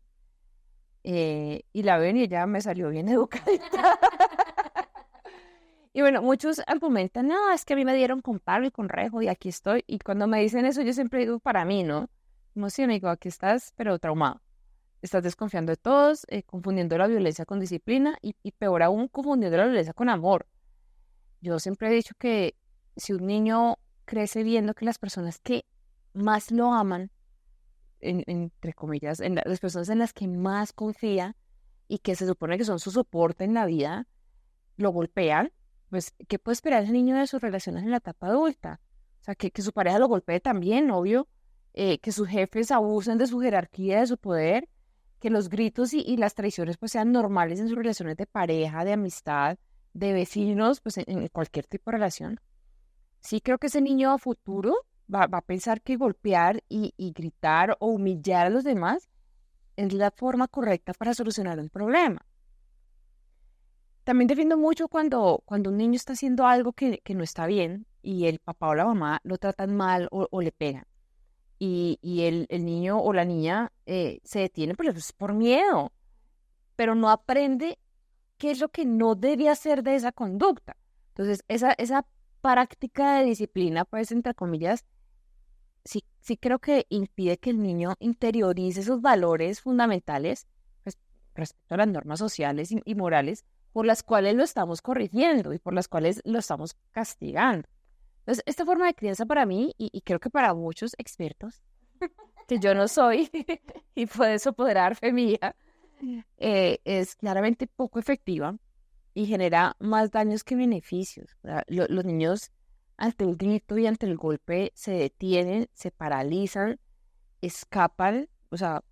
Y la ven y ella me salió bien educadita. Y bueno, muchos argumentan, no, es que a mí me dieron con palo y con rejo y aquí estoy. Y cuando me dicen eso, yo siempre digo, para mí, ¿no? Como si me digo, aquí estás, pero traumado. Estás desconfiando de todos, confundiendo la violencia con disciplina y peor aún, confundiendo la violencia con amor. Yo siempre he dicho que si un niño crece viendo que las personas que más lo aman, entre comillas, las personas en las que más confía y que se supone que son su soporte en la vida, lo golpean, pues, ¿qué puede esperar ese niño de sus relaciones en la etapa adulta? O sea, que su pareja lo golpee también, obvio, que sus jefes abusen de su jerarquía, de su poder, que los gritos y las traiciones pues sean normales en sus relaciones de pareja, de amistad, de vecinos, pues en cualquier tipo de relación. Sí creo que ese niño a futuro va a pensar que golpear y gritar o humillar a los demás es la forma correcta para solucionar un problema. También defiendo mucho cuando un niño está haciendo algo que no está bien y el papá o la mamá lo tratan mal o le pegan. Y el niño o la niña se detiene por miedo, pero no aprende qué es lo que no debe hacer de esa conducta. Entonces, esa práctica de disciplina, pues, entre comillas, sí creo que impide que el niño interiorice esos valores fundamentales, pues, respecto a las normas sociales y morales por las cuales lo estamos corrigiendo y por las cuales lo estamos castigando. Entonces, esta forma de crianza para mí, y creo que para muchos expertos, que yo no soy, y por eso podrá dar fe mía, es claramente poco efectiva y genera más daños que beneficios. O sea, los niños ante el grito y ante el golpe se detienen, se paralizan, escapan. O sea,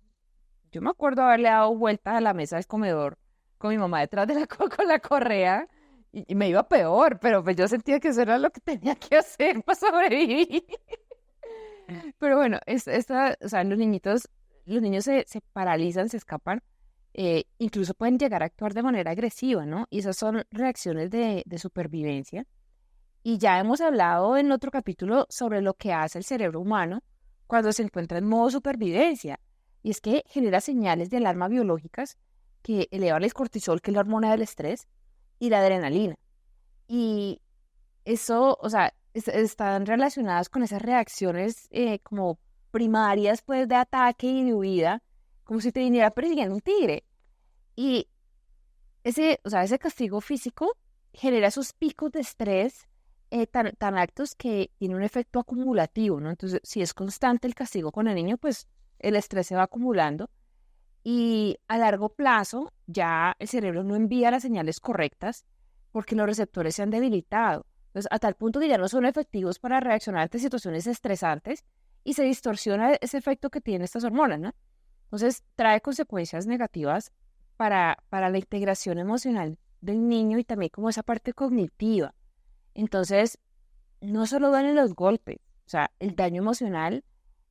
yo me acuerdo haberle dado vueltas a la mesa del comedor con mi mamá detrás de con la correa y me iba peor, pero pues yo sentía que eso era lo que tenía que hacer para sobrevivir. Pero bueno, o sea, los niños se paralizan, se escapan, incluso pueden llegar a actuar de manera agresiva, ¿no? Y esas son reacciones de supervivencia. Y ya hemos hablado en otro capítulo sobre lo que hace el cerebro humano cuando se encuentra en modo supervivencia. Y es que genera señales de alarma biológicas que elevan el cortisol, que es la hormona del estrés, y la adrenalina. Y eso, o sea, están relacionadas con esas reacciones como primarias, pues, de ataque y de huida, como si te viniera persiguiendo un tigre. Y o sea, ese castigo físico genera esos picos de estrés tan altos que tiene un efecto acumulativo, ¿no? Entonces, si es constante el castigo con el niño, pues el estrés se va acumulando y a largo plazo ya el cerebro no envía las señales correctas porque los receptores se han debilitado. Entonces, a tal punto que ya no son efectivos para reaccionar ante situaciones estresantes y se distorsiona ese efecto que tienen estas hormonas, ¿no? Entonces, trae consecuencias negativas para la integración emocional del niño y también como esa parte cognitiva. Entonces, no solo duelen los golpes, o sea, el daño emocional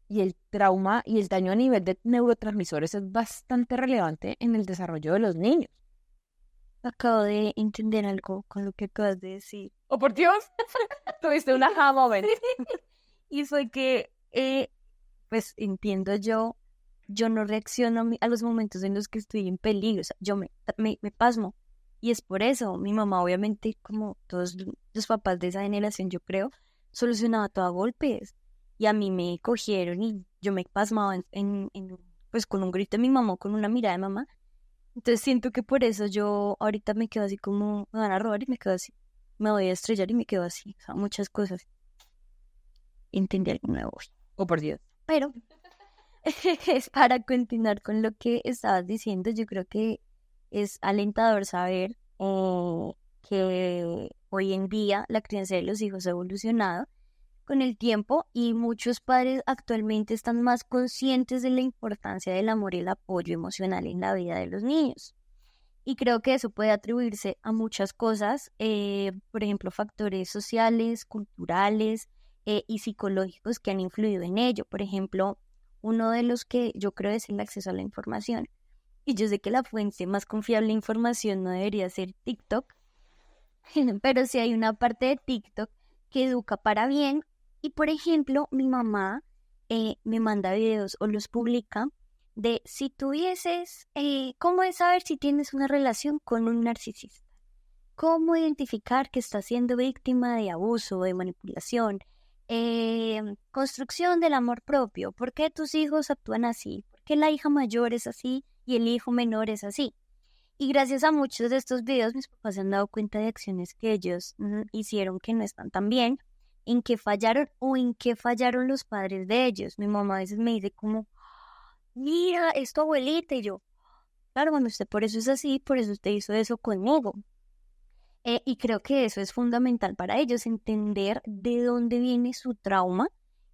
y el trauma y el daño a nivel de neurotransmisores es bastante relevante en el desarrollo de los niños. Acabo de entender algo con lo que acabas de decir. ¡Oh, por Dios! Tuviste una aha moment. Y fue que, pues entiendo yo no reacciono a los momentos en los que estoy en peligro, o sea, yo me pasmo. Y es por eso, mi mamá obviamente, como todos los papás de esa generación, yo creo, solucionaba todo a golpes. Y a mí me cogieron y yo me pasmaba pues con un grito de mi mamá, o con una mirada de mamá. Entonces siento que por eso yo ahorita me quedo así como, me van a robar y me quedo así. Me voy a estrellar y me quedo así. O sea, muchas cosas. Entendí algo nuevo hoy. Oh, por Dios. Pero es para continuar con lo que estabas diciendo, yo creo que es alentador saber que hoy en día la crianza de los hijos ha evolucionado con el tiempo y muchos padres actualmente están más conscientes de la importancia del amor y el apoyo emocional en la vida de los niños. Y creo que eso puede atribuirse a muchas cosas, por ejemplo, factores sociales, culturales y psicológicos que han influido en ello. Por ejemplo, uno de los que yo creo es el acceso a la información. Y yo sé que la fuente más confiable de información no debería ser TikTok, pero sí hay una parte de TikTok que educa para bien. Y por ejemplo, mi mamá me manda videos o los publica de si tuvieses, cómo es saber si tienes una relación con un narcisista, cómo identificar que estás siendo víctima de abuso, de manipulación, construcción del amor propio, por qué tus hijos actúan así, por qué la hija mayor es así y el hijo menor es así. Y gracias a muchos de estos videos mis papás se han dado cuenta de acciones que ellos hicieron que no están tan bien, en qué fallaron o en qué fallaron los padres de ellos. Mi mamá a veces me dice como, mira, es tu abuelita, y yo, claro, bueno, usted por eso es así, por eso usted hizo eso conmigo. Y creo que eso es fundamental para ellos, entender de dónde viene su trauma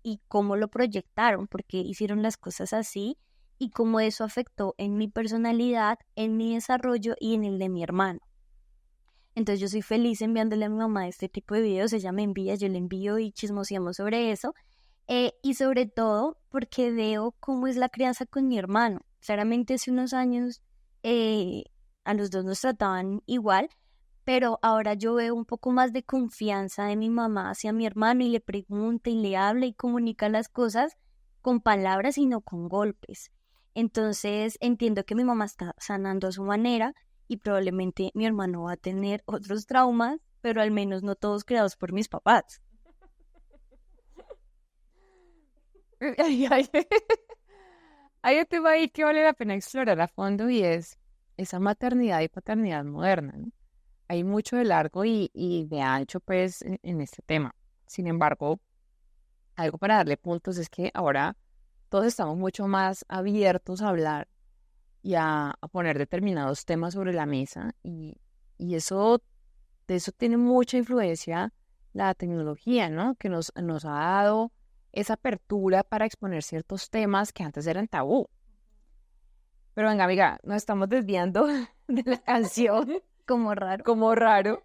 y cómo lo proyectaron, porque hicieron las cosas así y cómo eso afectó en mi personalidad, en mi desarrollo y en el de mi hermano. Entonces yo soy feliz enviándole a mi mamá este tipo de videos, ella me envía, yo le envío y chismoseamos sobre eso. Y sobre todo porque veo cómo es la crianza con mi hermano. Claramente hace unos años a los dos nos trataban igual, pero ahora yo veo un poco más de confianza de mi mamá hacia mi hermano y le pregunta y le habla y comunica las cosas con palabras y no con golpes. Entonces entiendo que mi mamá está sanando a su manera y probablemente mi hermano va a tener otros traumas, pero al menos no todos creados por mis papás. Hay un tema ahí que vale la pena explorar a fondo y es esa maternidad y paternidad moderna, ¿no? Hay mucho de largo y de ancho, pues, en este tema. Sin embargo, algo para darle puntos es que ahora todos estamos mucho más abiertos a hablar y a poner determinados temas sobre la mesa y eso, de eso tiene mucha influencia la tecnología, ¿no? Que nos ha dado esa apertura para exponer ciertos temas que antes eran tabú. Pero venga, amiga, nos estamos desviando de la canción. Como raro. Como raro.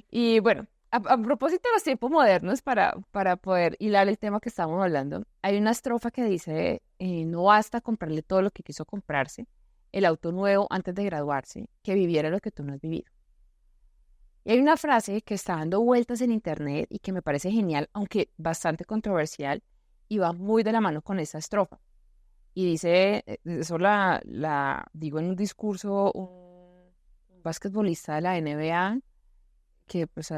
Y bueno, a propósito de los tiempos modernos, para poder hilar el tema que estamos hablando, hay una estrofa que dice, no basta comprarle todo lo que quiso comprarse, el auto nuevo antes de graduarse, que viviera lo que tú no has vivido. Y hay una frase que está dando vueltas en internet y que me parece genial, aunque bastante controversial, y va muy de la mano con esa estrofa. Y dice, eso la digo en un discurso, un basquetbolista de la NBA, que pues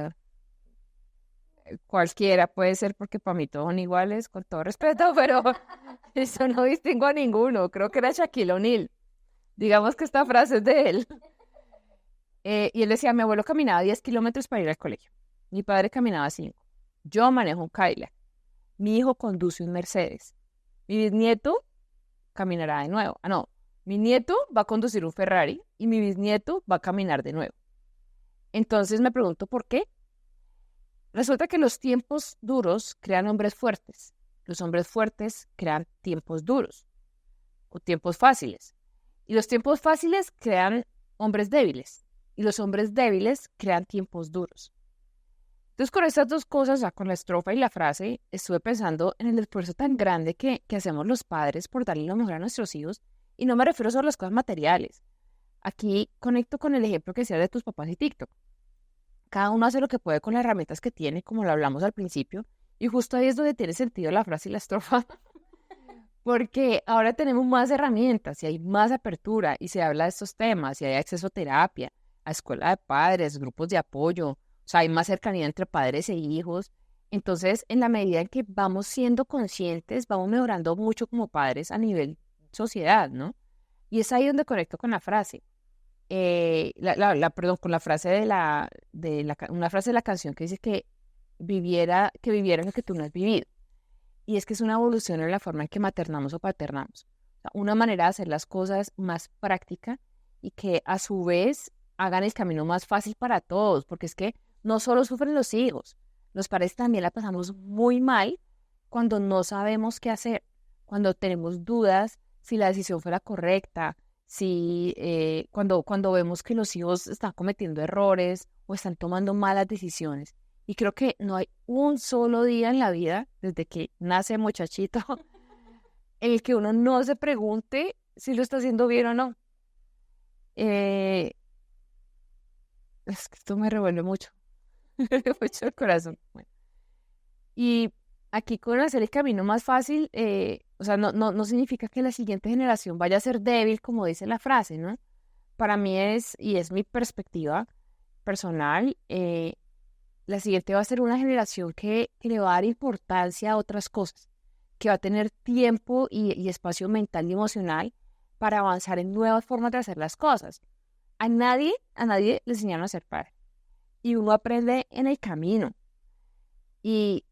cualquiera puede ser porque para mí todos son iguales, con todo respeto, pero eso no distingo a ninguno. Creo que era Shaquille O'Neal. Digamos que esta frase es de él. Y él decía, mi abuelo caminaba 10 kilómetros para ir al colegio. Mi padre caminaba 5. Yo manejo un Cadillac. Mi hijo conduce un Mercedes. Mi bisnieto caminará de nuevo. No, mi nieto va a conducir un Ferrari y mi bisnieto va a caminar de nuevo. Entonces me pregunto por qué. Resulta que los tiempos duros crean hombres fuertes. Los hombres fuertes crean tiempos duros o tiempos fáciles. Y los tiempos fáciles crean hombres débiles. Y los hombres débiles crean tiempos duros. Entonces, con estas dos cosas, con la estrofa y la frase, estuve pensando en el esfuerzo tan grande que hacemos los padres por darle lo mejor a nuestros hijos. Y no me refiero solo a las cosas materiales. Aquí conecto con el ejemplo que decías de tus papás y TikTok. Cada uno hace lo que puede con las herramientas que tiene, como lo hablamos al principio, Y justo ahí es donde tiene sentido la frase y la estrofa, porque ahora tenemos más herramientas y hay más apertura y se habla de estos temas y hay acceso a terapia, a escuela de padres, grupos de apoyo, o sea, hay más cercanía entre padres e hijos. Entonces, en la medida en que vamos siendo conscientes, vamos mejorando mucho como padres a nivel sociedad, ¿no? Y es ahí donde conecto con la frase. Perdón, con la frase una frase de la canción que dice que viviera lo que tú no has vivido. Y es que es una evolución en la forma en que maternamos o paternamos. O sea, una manera de hacer las cosas más práctica y que a su vez hagan el camino más fácil para todos, porque es que no solo sufren los hijos, los padres también la pasamos muy mal cuando no sabemos qué hacer, cuando tenemos dudas si la decisión fue la correcta, cuando vemos que los hijos están cometiendo errores o están tomando malas decisiones. Y creo que no hay un solo día en la vida, desde que nace el muchachito, en el que uno no se pregunte si lo está haciendo bien o no. Es que esto me revuelve mucho, mucho el corazón. Bueno. Y aquí con hacer el camino más fácil, o sea, no significa que la siguiente generación vaya a ser débil, como dice la frase, ¿no? Para mí y es mi perspectiva personal, la siguiente va a ser una generación que le va a dar importancia a otras cosas, que va a tener tiempo y espacio mental y emocional para avanzar en nuevas formas de hacer las cosas. A nadie le enseñaron a ser padre. Y uno aprende en el camino. Y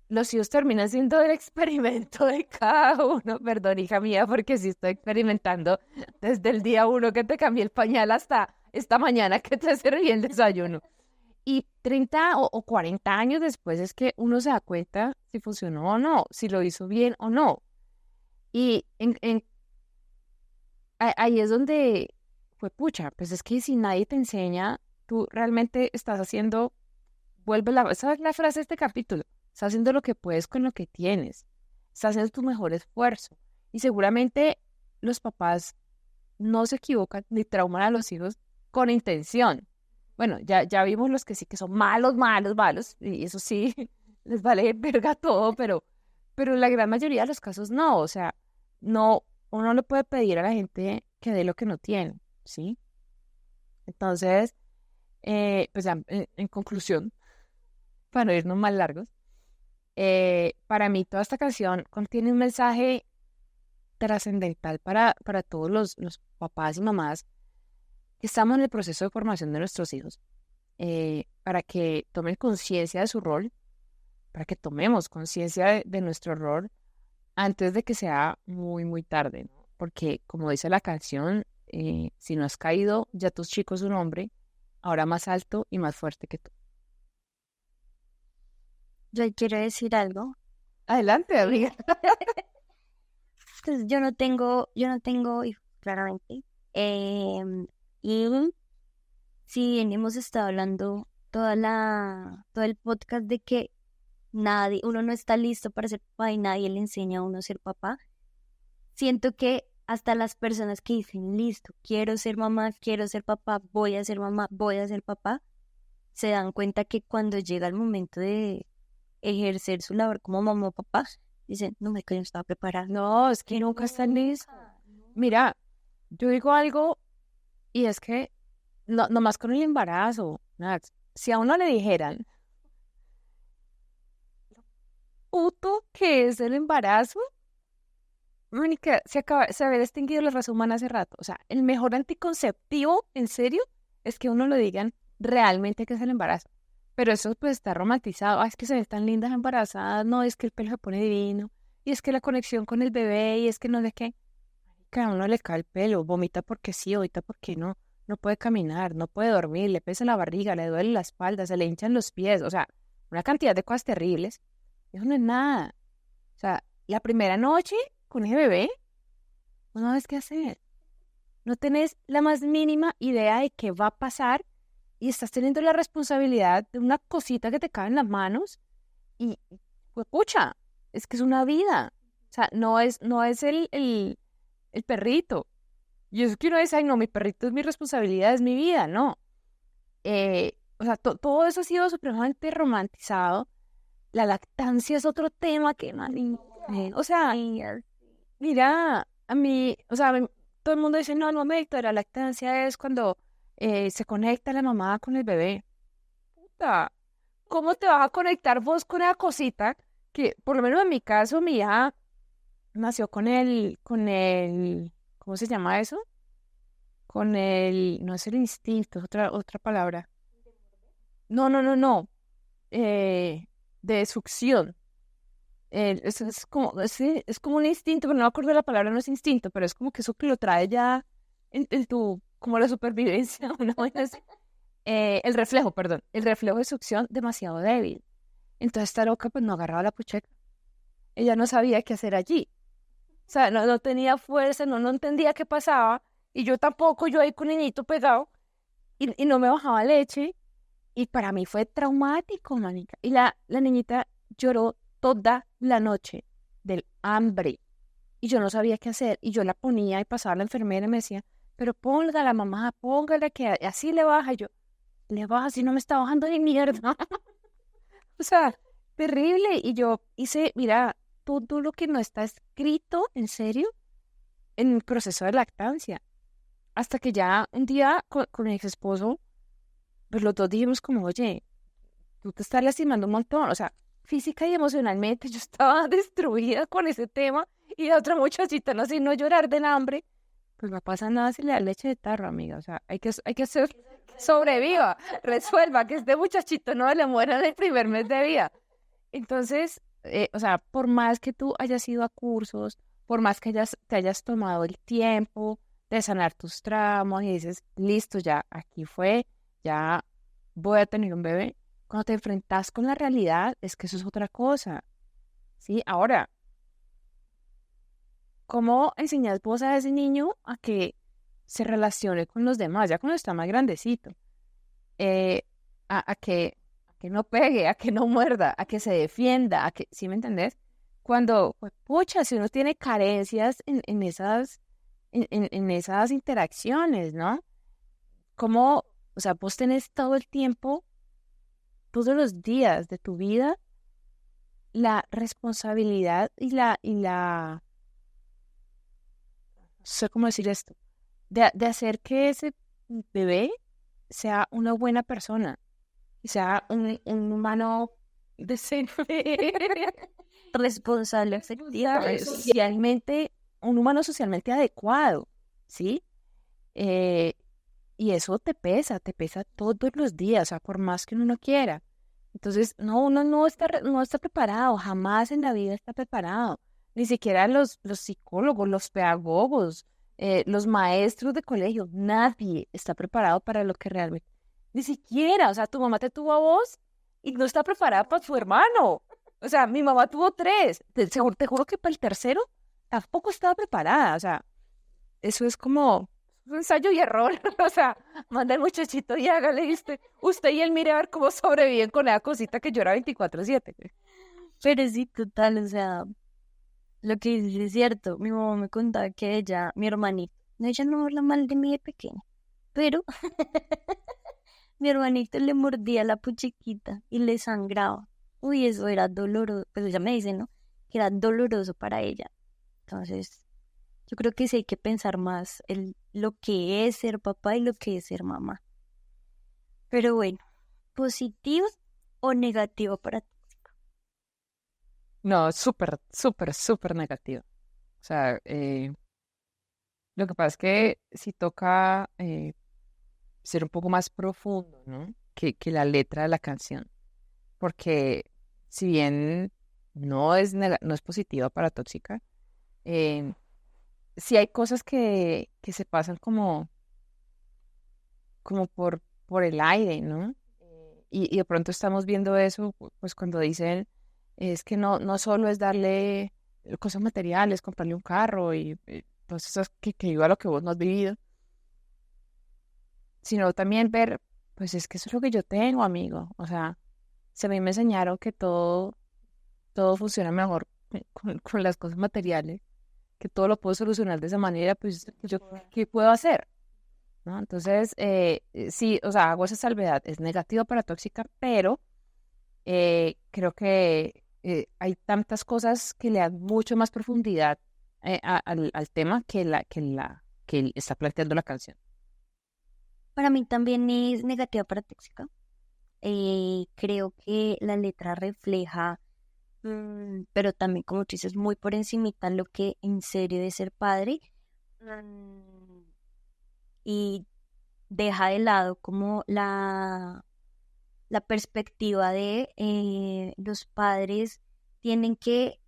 los hijos terminan siendo el experimento de cada uno. Perdón, hija mía, porque sí estoy experimentando desde el día 1 que te cambié el pañal hasta esta mañana que te serví el desayuno. Y 30 o 40 años después es que uno se da cuenta si funcionó o no, si lo hizo bien o no. Y ahí es donde fue pucha, pues es que si nadie te enseña, tú realmente estás haciendo, esa es la frase de este capítulo, estás haciendo lo que puedes con lo que tienes, estás haciendo tu mejor esfuerzo. Y seguramente los papás no se equivocan ni trauman a los hijos con intención. Bueno, ya vimos los que sí que son malos, y eso sí, les vale verga todo, pero la gran mayoría de los casos no, o sea, no, uno no le puede pedir a la gente que dé lo que no tiene, ¿sí? Entonces, pues ya, en conclusión, para no irnos más largos, para mí toda esta canción contiene un mensaje trascendental para todos los papás y mamás que estamos en el proceso de formación de nuestros hijos, para que tomen conciencia de su rol, para que tomemos conciencia de nuestro rol antes de que sea muy, muy tarde, ¿no? Porque, como dice la canción, si no has caído, ya tus chicos son un hombre, ahora más alto y más fuerte que tú. Yo quiero decir algo. Adelante, amiga. Pues yo no tengo hijos, claramente. Y si bien hemos estado hablando todo el podcast de que uno no está listo para ser papá y nadie le enseña a uno a ser papá, siento que hasta las personas que dicen, listo, quiero ser mamá, quiero ser papá, voy a ser mamá, voy a ser papá, se dan cuenta que cuando llega el momento de ejercer su labor como mamá o papá, dicen, no, me no estaba preparada. No, es que nunca están listos. Mira, yo digo algo y es que nomás con el embarazo, Nats, si a uno le dijeran puto que es el embarazo, Mónica, se había extinguido la raza humana hace rato. O sea, el mejor anticonceptivo, en serio, es que uno lo digan realmente que es el embarazo. Pero eso pues está romantizado. Es que se ven tan lindas embarazadas, no, es que el pelo se pone divino, y es que la conexión con el bebé, y es que no sé qué. Cada uno le cae el pelo, vomita porque sí, vomita porque no. No puede caminar, no puede dormir, le pesa la barriga, le duele la espalda, se le hinchan los pies. O sea, una cantidad de cosas terribles. Eso no es nada. O sea, la primera noche con ese bebé, no sabes qué hacer. No tenés la más mínima idea de qué va a pasar y estás teniendo la responsabilidad de una cosita que te cae en las manos y, pues, pucha, es que es una vida. O sea, no es el perrito. Y eso que uno dice, ay, no, mi perrito es mi responsabilidad, es mi vida, no. O sea, todo eso ha sido supremamente romantizado la lactancia es otro tema que, o sea, mira, a mí, o sea, todo el mundo dice, no, no, Héctor, la lactancia es cuando se conecta la mamá con el bebé. Puta, ¿cómo te vas a conectar vos con una cosita que, por lo menos en mi caso, mi hija nació ¿cómo se llama eso? No es el instinto, es otra palabra. No, de succión. Es como un instinto, pero no me acuerdo de la palabra, no es instinto, pero es como que eso que lo trae ya en tu, como la supervivencia, una vaina así. El reflejo, perdón, el reflejo de succión demasiado débil. Entonces esta loca pues no agarraba la pucheca. Ella no sabía qué hacer allí. O sea, no tenía fuerza, no entendía qué pasaba. Y yo tampoco, yo ahí con el niñito pegado y no me bajaba leche. Y para mí fue traumático, manica. Y la niñita lloró toda la noche del hambre. Y yo no sabía qué hacer. Y yo la ponía y pasaba la enfermera y me decía, pero póngala, mamá, póngala, que así le baja. Y yo, le baja, si no me está bajando ni mierda. O sea, terrible. Y yo hice, mira, todo lo que no está escrito, en serio, en el proceso de lactancia. Hasta que ya un día con mi ex esposo, pues los dos dijimos como, oye, tú te estás lastimando un montón. O sea, física y emocionalmente yo estaba destruida con ese tema. Y la otra muchachita, no sé, no llorar del hambre. Pues no pasa nada si le da leche de tarro, amiga. O sea, hay que hacer, sobreviva, resuelva, que este muchachito no le muera en el primer mes de vida. Entonces, o sea, por más que tú hayas ido a cursos, por más que te hayas tomado el tiempo de sanar tus traumas y dices, listo, ya, aquí fue, ya voy a tener un bebé, cuando te enfrentas con la realidad, es que eso es otra cosa, ¿sí? Ahora, ¿cómo enseñas vos a ese niño a que se relacione con los demás, ya cuando está más grandecito? Eh, a que no pegue, a que no muerda, a que se defienda, a que, ¿sí me entendés? Cuando, pues, pucha, si uno tiene carencias en esas interacciones, ¿no? Como, o sea, vos tenés todo el tiempo, todos los días de tu vida, la responsabilidad no sé cómo decir esto, de hacer que ese bebé sea una buena persona, y sea un humano decente, Responsable, efectivamente. socialmente, un humano socialmente adecuado, ¿sí? Eh, y eso te pesa todos los días, o sea, por más que uno no quiera. Entonces, no, uno no está preparado, jamás en la vida está preparado. Ni siquiera los psicólogos, los pedagogos, los maestros de colegio, nadie está preparado para lo que realmente, ni siquiera, o sea, tu mamá te tuvo a vos y no está preparada para tu hermano. O sea, mi mamá tuvo tres, te juro que para el tercero tampoco estaba preparada, o sea, eso es como un ensayo y error. O sea, manda el muchachito y hágale y usted y él mire a ver cómo sobreviven con esa cosita que llora 24/7. Pero sí, total, o sea, lo que dices es cierto. Mi mamá me contaba que ella, mi hermanito, no, ella no habla mal de mí de pequeña, pero mi hermanito le mordía la puchiquita y le sangraba. Uy, eso era doloroso, pues ella me dice, ¿no? Que era doloroso para ella. Entonces, yo creo que sí hay que pensar más en lo que es ser papá y lo que es ser mamá. Pero bueno, ¿positivo o negativo para ti? No, súper negativo. O sea, lo que pasa es que si toca ser un poco más profundo, ¿no? Que la letra de la canción. Porque si bien no es positiva para tóxica, eh, sí hay cosas que se pasan como por el aire, ¿no? Y de pronto estamos viendo eso, pues cuando dicen, es que no solo es darle cosas materiales, comprarle un carro y todas esas que viva lo que vos no has vivido, sino también ver, pues es que eso es lo que yo tengo, amigo. O sea, si a mí me enseñaron que todo funciona mejor con las cosas materiales, que todo lo puedo solucionar de esa manera, pues yo, ¿qué puedo hacer? ¿No? Entonces, sí, o sea, hago esa salvedad, es negativa para tóxica, pero creo que hay tantas cosas que le dan mucho más profundidad al tema que está planteando la canción. Para mí también es negativa para tóxica. Creo que la letra refleja, pero también, como tú dices, muy por encimita lo que en serio es ser padre. Y deja de lado como la perspectiva de los padres tienen que,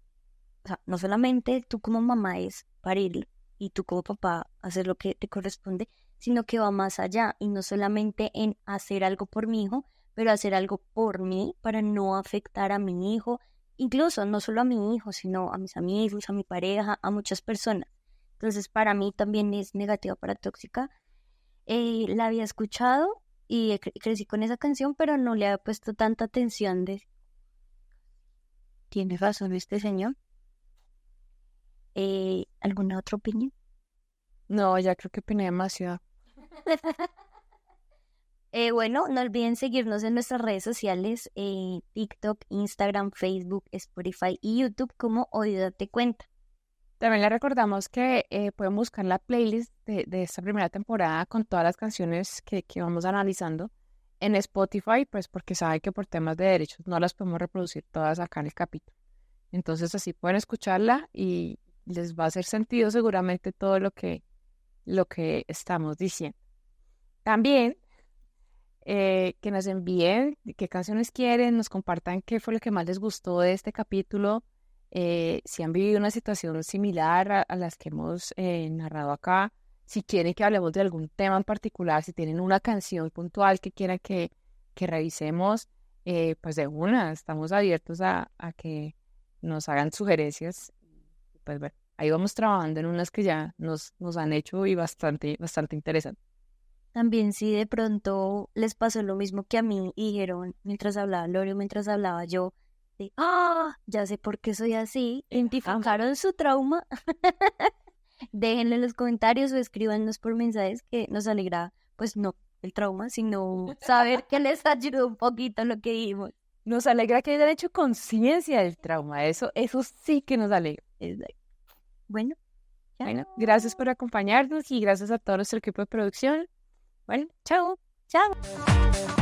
o sea, no solamente tú como mamá es parirlo y tú como papá hacer lo que te corresponde, sino que va más allá y no solamente en hacer algo por mi hijo, pero hacer algo por mí para no afectar a mi hijo, incluso no solo a mi hijo, sino a mis amigos, a mi pareja, a muchas personas. Entonces, para mí también es negativa para tóxica. La había escuchado y crecí con esa canción, pero no le había puesto tanta atención de, ¿tiene razón este señor? ¿Alguna otra opinión? No, ya creo que opiné demasiado. Bueno, no olviden seguirnos en nuestras redes sociales, TikTok, Instagram, Facebook, Spotify y YouTube como Hoy Date Cuenta. También le recordamos que pueden buscar la playlist de esta primera temporada con todas las canciones que vamos analizando en Spotify, pues porque saben que por temas de derechos no las podemos reproducir todas acá en el capítulo. Entonces así pueden escucharla y les va a hacer sentido seguramente todo lo que estamos diciendo. También que nos envíen qué canciones quieren, nos compartan qué fue lo que más les gustó de este capítulo, si han vivido una situación similar a las que hemos narrado acá, si quieren que hablemos de algún tema en particular, si tienen una canción puntual que quieran que revisemos, pues de una, estamos abiertos a que nos hagan sugerencias. Pues bueno, ahí vamos trabajando en unas que ya nos han hecho y bastante interesantes. También si de pronto les pasó lo mismo que a mí y dijeron mientras hablaba Lore, mientras hablaba yo, de, ya sé por qué soy así, identificaron su trauma, déjenlo en los comentarios o escríbanos por mensajes que nos alegra, pues no el trauma, sino saber que les ayudó un poquito lo que dijimos. Nos alegra que hayan hecho conciencia del trauma, eso sí que nos alegra. Bueno, Bueno, gracias por acompañarnos y gracias a todo nuestro equipo de producción. Bueno, chao. Chao.